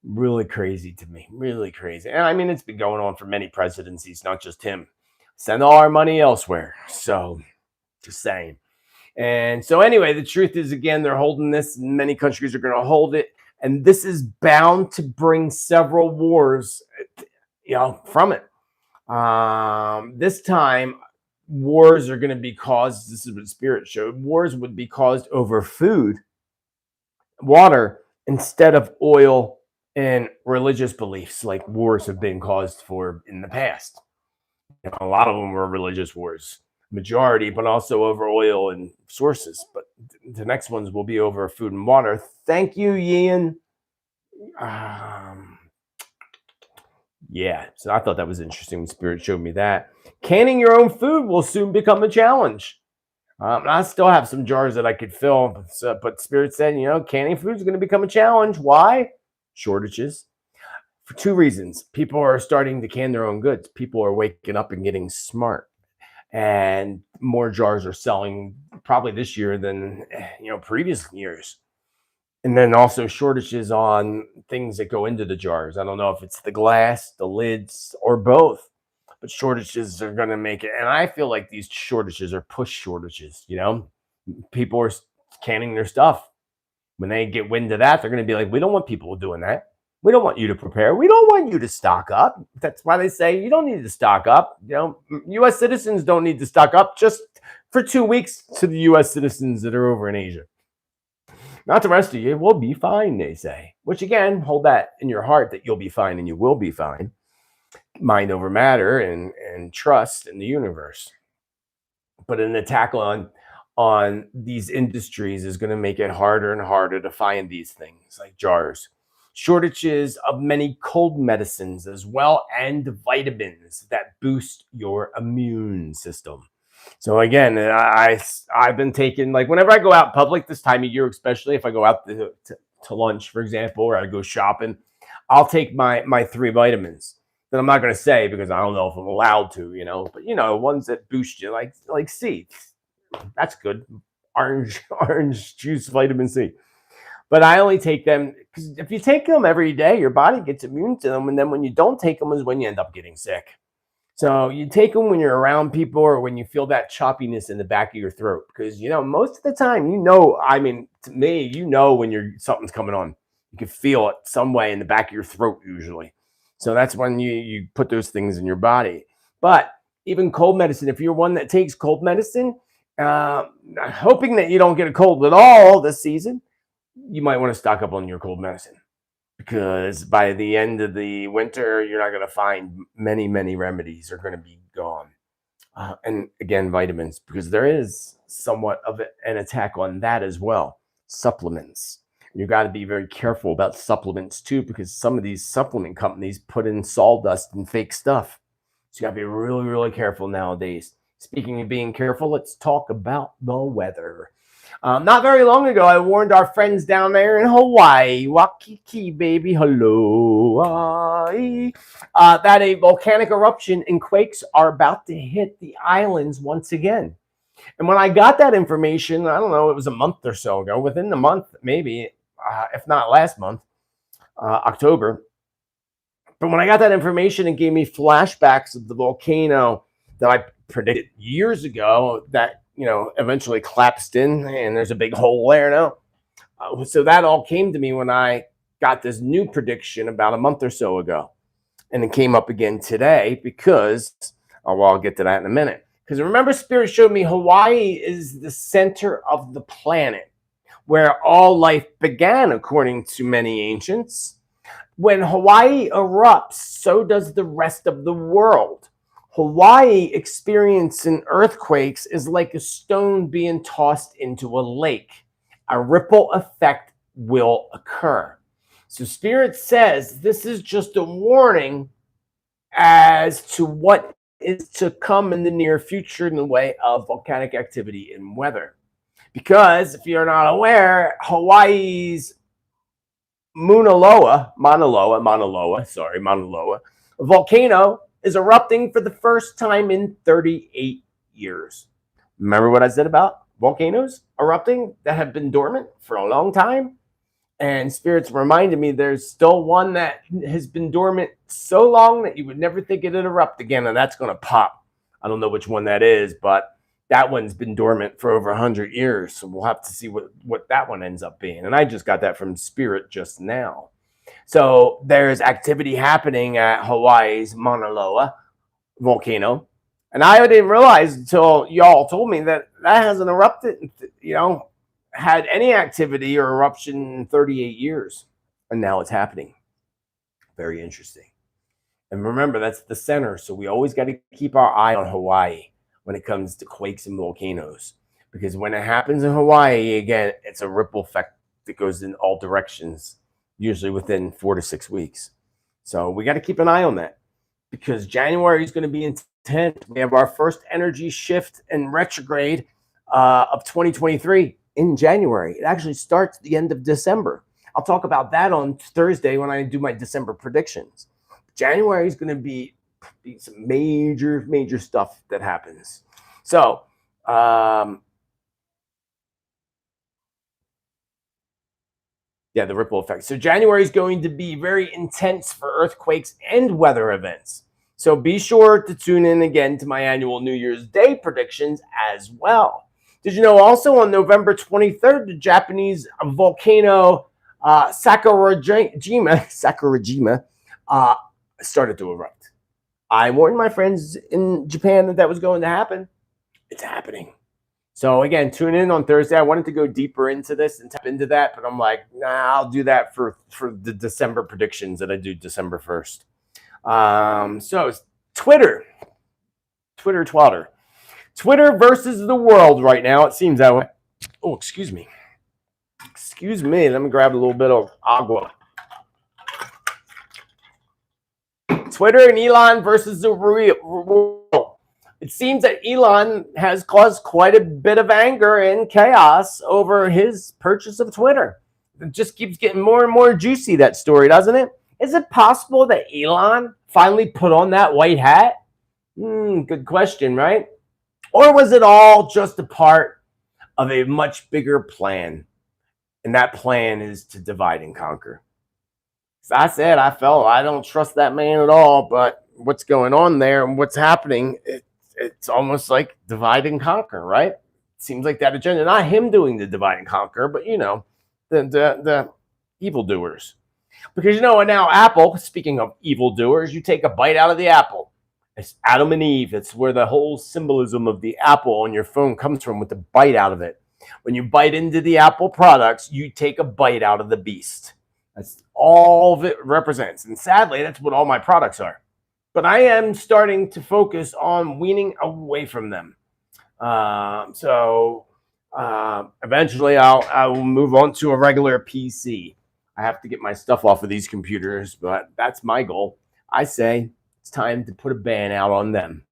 Really crazy to me. Really crazy. And I mean, it's been going on for many presidencies, not just him. Send all our money elsewhere. So, just saying. And so anyway, the truth is, again, they're holding this. Many countries are going to hold it. And this is bound to bring several wars, from it. This time, wars are going to be caused. This is what Spirit showed. Wars would be caused over food, water, instead of oil and religious beliefs, like wars have been caused for in the past. A lot of them were religious wars, majority, but also over oil and sources. But the next ones will be over food and water. Thank you, Ian. Yeah, so I thought that was interesting when Spirit showed me that. Canning your own food will soon become a challenge. I still have some jars that I could fill, but Spirit said, canning food is going to become a challenge. Why? Shortages. For two reasons. People are starting to can their own goods. People are waking up and getting smart. And more jars are selling probably this year than, previous years. And then also shortages on things that go into the jars. I don't know if it's the glass, the lids, or both. But shortages are going to make it. And I feel like these shortages are push shortages, People are canning their stuff. When they get wind of that, they're going to be like, we don't want people doing that. We don't want you to prepare. We don't want you to stock up. That's why they say you don't need to stock up. U.S. citizens don't need to stock up just for 2 weeks to the U.S. citizens that are over in Asia. Not the rest of you. We'll be fine, they say. Which, again, hold that in your heart that you'll be fine and you will be fine. Mind over matter and trust in the universe. But an attack on these industries is going to make it harder and harder to find these things like jars. Shortages of many cold medicines as well, and vitamins that boost your immune system. So again, I've been taking, like, whenever I go out public this time of year, especially if I go out to lunch, for example, or I go shopping, I'll take my 3 vitamins that I'm not going to say because I don't know if I'm allowed to, but ones that boost you, like C. That's good. Orange juice, vitamin C. But I only take them because if you take them every day, your body gets immune to them. And then when you don't take them is when you end up getting sick. So you take them when you're around people or when you feel that choppiness in the back of your throat. Because, most of the time, to me, when something's coming on. You can feel it some way in the back of your throat usually. So that's when you put those things in your body. But even cold medicine, if you're one that takes cold medicine, hoping that you don't get a cold at all this season, you might want to stock up on your cold medicine, because by the end of the winter, you're not going to find many, many remedies are going to be gone. And again, vitamins, because there is somewhat of an attack on that as well. Supplements. You got to be very careful about supplements too, because some of these supplement companies put in sawdust and fake stuff. So you got to be really, really careful nowadays. Speaking of being careful, let's talk about the weather. Not very long ago, I warned our friends down there in Hawaii, Waikiki, baby, hello, that a volcanic eruption and quakes are about to hit the islands once again. And when I got that information, I don't know, it was a month or so ago, within the month, maybe, if not last month, October. But when I got that information, it gave me flashbacks of the volcano that I predicted years ago that, eventually collapsed in, and there's a big hole there now. So that all came to me when I got this new prediction about a month or so ago. And it came up again today because, I'll get to that in a minute. Because remember, Spirit showed me Hawaii is the center of the planet where all life began, according to many ancients. When Hawaii erupts, so does the rest of the world. Hawaii experiencing earthquakes is like a stone being tossed into a lake. A ripple effect will occur. So Spirit says this is just a warning as to what is to come in the near future in the way of volcanic activity and weather. Because if you're not aware, Hawaii's Mauna Loa volcano is erupting for the first time in 38 years. Remember what I said about volcanoes erupting that have been dormant for a long time? And Spirits reminded me there's still one that has been dormant so long that you would never think it'd erupt again, and that's going to pop. I don't know which one that is, but that one's been dormant for over 100 years, so we'll have to see what that one ends up being. And I just got that from Spirit just now. So there's activity happening at Hawaii's Mauna Loa volcano, and I didn't realize until y'all told me that hasn't erupted, had any activity or eruption in 38 years, and now it's happening. Very interesting. And remember, that's the center, so we always got to keep our eye on Hawaii when it comes to quakes and volcanoes, because when it happens in Hawaii, again, it's a ripple effect that goes in all directions, usually within 4 to 6 weeks. So we got to keep an eye on that, because January is going to be intense. We have our first energy shift and retrograde of 2023 in January. It actually starts at the end of December. I'll talk about that on Thursday when I do my December predictions. January is going to be some major stuff that happens. So, the ripple effect. So January is going to be very intense for earthquakes and weather events. So be sure to tune in again to my annual New Year's Day predictions as well. Did you know also on November 23rd, the Japanese volcano Sakurajima started to erupt. I warned my friends in Japan that was going to happen. It's happening. So again, tune in on Thursday. I wanted to go deeper into this and tap into that, but I'm like, nah, I'll do that for the December predictions that I do December 1st. So Twitter versus the world right now. It seems that way. Oh, excuse me. Let me grab a little bit of agua. Twitter and Elon versus the world. It seems that Elon has caused quite a bit of anger and chaos over his purchase of Twitter. It just keeps getting more and more juicy, that story, doesn't it? Is it possible that Elon finally put on that white hat? Good question, right? Or was it all just a part of a much bigger plan? And that plan is to divide and conquer. So I said, I don't trust that man at all, but what's going on there and what's happening, it's almost like divide and conquer, right? It seems like that agenda, not him doing the divide and conquer, but the evildoers. Because now Apple, speaking of evildoers, you take a bite out of the apple. It's Adam and Eve. It's where the whole symbolism of the apple on your phone comes from, with the bite out of it. When you bite into the Apple products, you take a bite out of the beast. That's all of it represents. And sadly, that's what all my products are. But I am starting to focus on weaning away from them. Eventually I will move on to a regular PC. I have to get my stuff off of these computers, but that's my goal. I say it's time to put a ban out on them.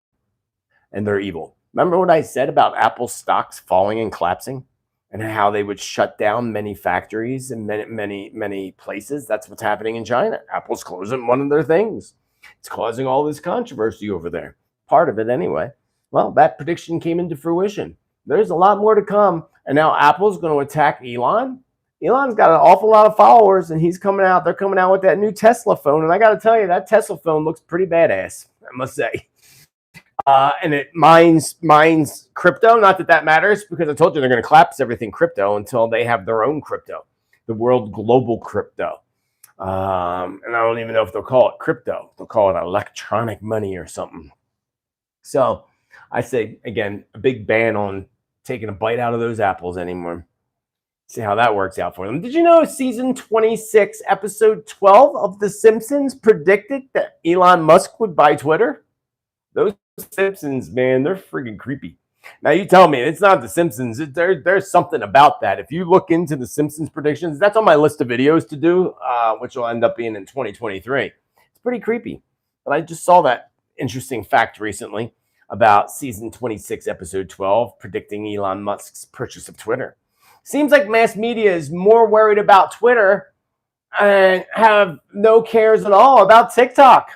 And they're evil. Remember what I said about Apple stocks falling and collapsing? And how they would shut down many factories and many places? That's what's happening in China. Apple's closing one of their things. It's causing all this controversy over there. Part of it anyway. Well, that prediction came into fruition. There's a lot more to come. And now Apple's going to attack Elon. Elon's got an awful lot of followers, and he's coming out. They're coming out with that new Tesla phone. And I got to tell you, that Tesla phone looks pretty badass, I must say. And it mines crypto. Not that matters, because I told you they're going to collapse everything crypto until they have their own crypto, the world global crypto. And I don't even know if they'll call it crypto. They'll call it electronic money or something. So I say, again, a big ban on taking a bite out of those apples anymore. See how that works out for them. Did you know season 26, episode 12 of The Simpsons predicted that Elon Musk would buy Twitter? Those Simpsons, man, they're freaking creepy. Now you tell me it's not The Simpsons. There's something about that. If you look into The Simpsons predictions, that's on my list of videos to do, which will end up being in 2023. It's pretty creepy. But I just saw that interesting fact recently about season 26, episode 12, predicting Elon Musk's purchase of Twitter. Seems like mass media is more worried about Twitter and have no cares at all about TikTok.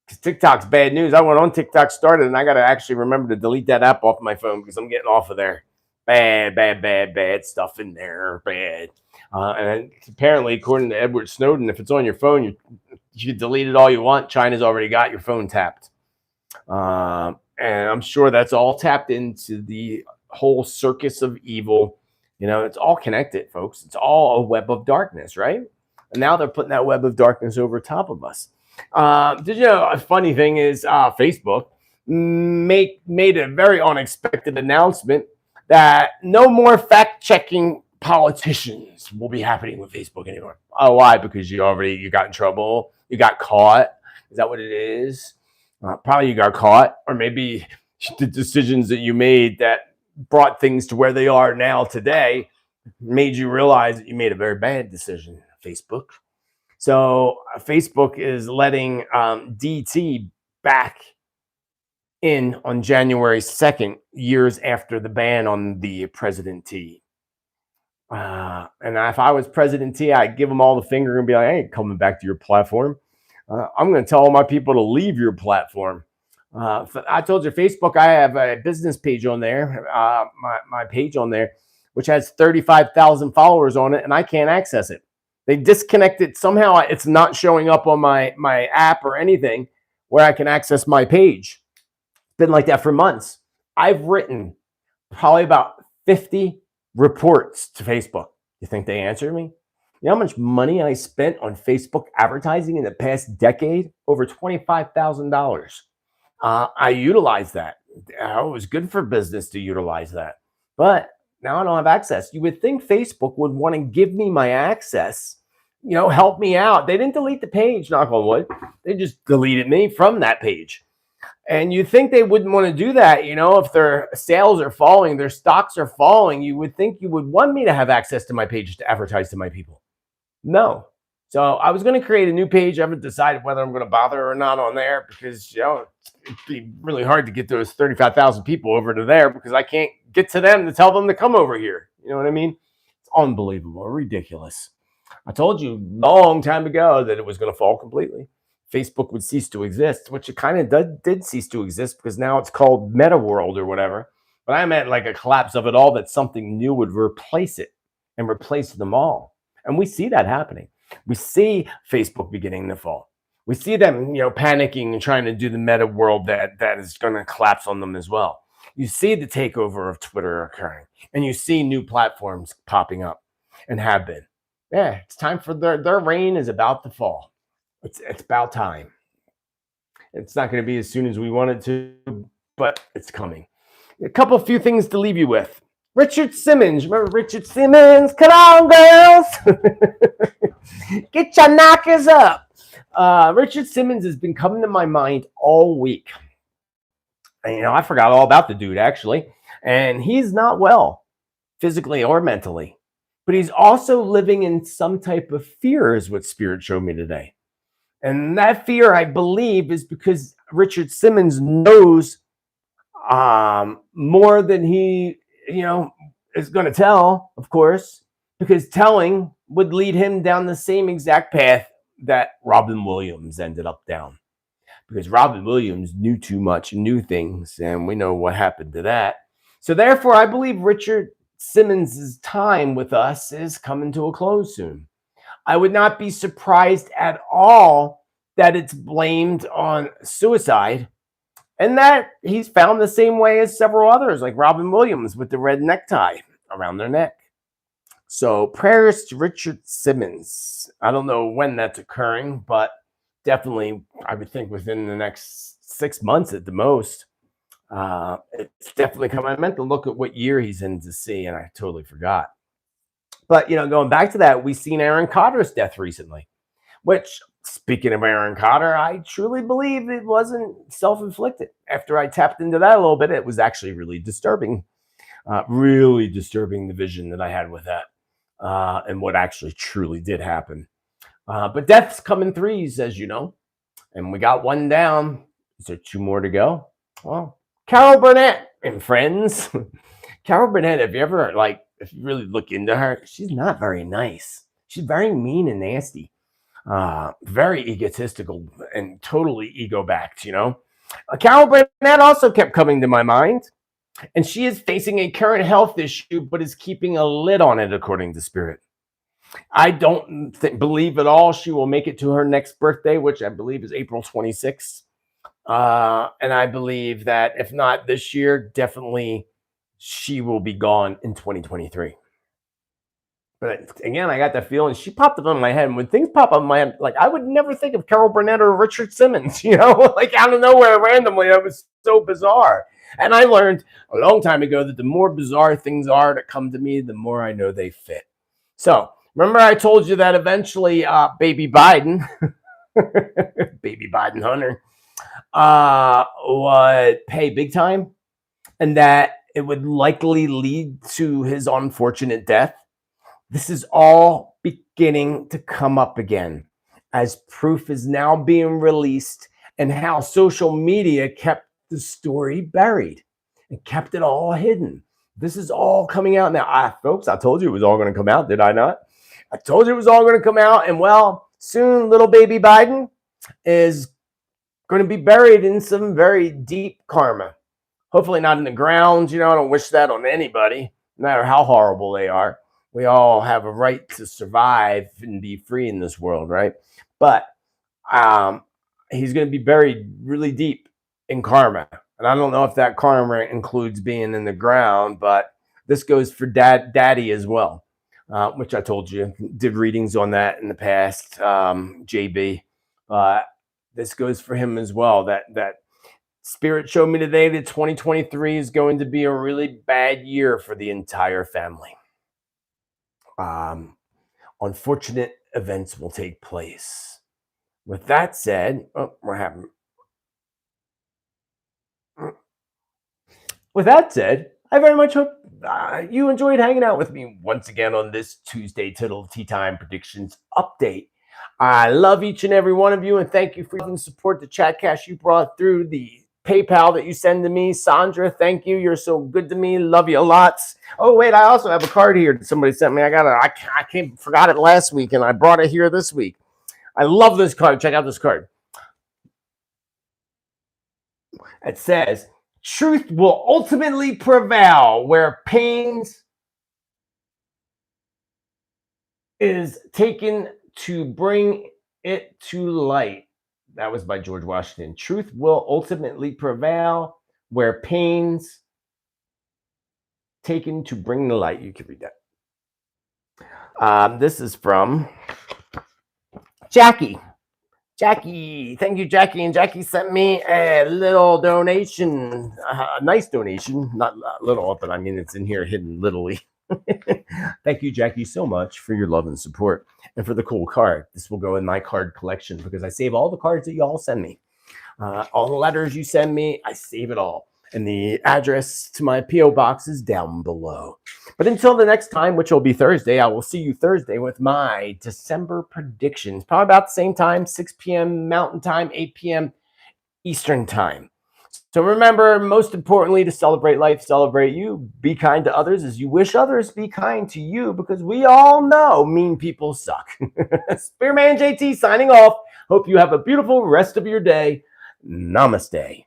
Because TikTok's bad news. I went on TikTok, started, and I got to actually remember to delete that app off my phone because I'm getting off of there. Bad stuff in there. Bad. And apparently, according to Edward Snowden, if it's on your phone, you can delete it all you want. China's already got your phone tapped. And I'm sure that's all tapped into the whole circus of evil. You know, it's all connected, folks. It's all a web of darkness, right? And now they're putting that web of darkness over top of us. Did you know a funny thing is Facebook made a very unexpected announcement that no more fact-checking politicians will be happening with Facebook anymore. Oh, why? Because you got in trouble. You got caught. Is that what it is? Probably you got caught, or maybe the decisions that you made that brought things to where they are now today made you realize that you made a very bad decision, Facebook. So Facebook is letting DT back in on January 2nd, years after the ban on the President T. And if I was President T, I'd give them all the finger and be like, I ain't coming back to your platform. I'm going to tell all my people to leave your platform. I told you, Facebook, I have a business page on there, my page on there, which has 35,000 followers on it, and I can't access it. They disconnect it. Somehow it's not showing up on my app or anything where I can access my page. It's been like that for months. I've written probably about 50 reports to Facebook. You think they answered me? You know how much money I spent on Facebook advertising in the past decade? Over $25,000. I utilized that. It was good for business to utilize that. But now I don't have access. You would think Facebook would want to give me my access, you know, help me out. They didn't delete the page, knock on wood. They just deleted me from that page. And you think they wouldn't want to do that, you know, if their sales are falling, their stocks are falling, you would think you would want me to have access to my page to advertise to my people. No. So I was going to create a new page. I haven't decided whether I'm going to bother or not on there because, you know, it'd be really hard to get those 35,000 people over to there because I can't get to them to tell them to come over here. You know what I mean? It's unbelievable, ridiculous. I told you a long time ago that it was going to fall completely. Facebook would cease to exist, which it kind of did cease to exist because now it's called Meta World or whatever. But I meant like a collapse of it all, that something new would replace it and replace them all. And we see that happening. We see Facebook beginning to fall. We see them, you know, panicking and trying to do the Meta World that is going to collapse on them as well. You see the takeover of Twitter occurring, and you see new platforms popping up and have been. Yeah, it's time for their reign is about to fall. It's about time. It's not going to be as soon as we want it to, but it's coming. A few things to leave you with. Richard Simmons. Remember Richard Simmons? Come on, girls. Get your knockers up. Richard Simmons has been coming to my mind all week. And, you know, I forgot all about the dude, actually. And he's not well, physically or mentally. But he's also living in some type of fear, is what Spirit showed me today. And that fear, I believe, is because Richard Simmons knows more than he, you know, is going to tell, of course, because telling would lead him down the same exact path that Robin Williams ended up down. Because Robin Williams knew too much, knew things, and we know what happened to that. So therefore, I believe Richard Simmons' time with us is coming to a close soon. I would not be surprised at all that it's blamed on suicide and that he's found the same way as several others, like Robin Williams with the red necktie around their neck. So prayers to Richard Simmons. I don't know when that's occurring, but definitely I would think within the next 6 months at the most. It's definitely coming. I meant to look at what year he's in to see, and I totally forgot. But, you know, going back to that, we've seen Aaron Carter's death recently, which, speaking of Aaron Carter, I truly believe it wasn't self-inflicted. After I tapped into that a little bit, it was actually really disturbing the vision that I had with that and what actually truly did happen. But deaths come in threes, as you know, and we got one down. Is there 2 more to go? Well, Carol Burnett and friends. Carol Burnett, if you really look into her, she's not very nice. She's very mean and nasty. Very egotistical and totally ego-backed, Carol Burnett also kept coming to my mind, and she is facing a current health issue, but is keeping a lid on it, according to Spirit. I don't believe at all she will make it to her next birthday, which I believe is April 26th. And I believe that if not this year, definitely she will be gone in 2023. But again, I got that feeling. She popped up in my head. And when things pop up in my head, like I would never think of Carol Burnett or Richard Simmons, like out of nowhere randomly. That was so bizarre. And I learned a long time ago that the more bizarre things are that come to me, the more I know they fit. So remember I told you that eventually baby Biden, baby Biden Hunter, would pay big time and that it would likely lead to his unfortunate death. This is all beginning to come up again as proof is now being released and how social media kept the story buried and kept it all hidden. This is all coming out now. Folks, I told you it was all going to come out, did I not? I told you it was all going to come out. And well, soon little baby Biden is going to be buried in some very deep karma. Hopefully not in the ground. I don't wish that on anybody, no matter how horrible they are. We all have a right to survive and be free in this world, right? But he's going to be buried really deep in karma. And I don't know if that karma includes being in the ground, but this goes for daddy as well, which I told you, did readings on that in the past, JB. This goes for him as well. That Spirit showed me today that 2023 is going to be a really bad year for the entire family. Unfortunate events will take place. With that said, what happened? With that said, I very much hope you enjoyed hanging out with me once again on this Tuesday Tittle Tea Time Predictions Update. I love each and every one of you, and thank you for the support, the chat cash you brought through, the PayPal that you send to me. Sandra, thank you. You're so good to me. Love you lots. Oh, wait, I also have a card here that somebody sent me. I forgot it last week, and I brought it here this week. I love this card. Check out this card. It says, truth will ultimately prevail where pains is taken to bring it to light. That was by George Washington. Truth will ultimately prevail where pains taken to bring the light. You can read that. This is from Jackie. Jackie, thank you, Jackie. And Jackie sent me a little donation, a nice donation, not little, but I mean, it's in here hidden literally. Thank you, Jackie, so much for your love and support and for the cool card. This will go in my card collection because I save all the cards that you all send me. All the letters you send me, I save it all. And the address to my P.O. box is down below. But until the next time, which will be Thursday, I will see you Thursday with my December predictions. Probably about the same time, 6 p.m. Mountain Time, 8 p.m. Eastern Time. So remember, most importantly, to celebrate life, celebrate you. Be kind to others as you wish others be kind to you, because we all know mean people suck. Spiritman JT signing off. Hope you have a beautiful rest of your day. Namaste.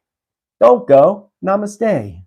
Don't go. Namaste.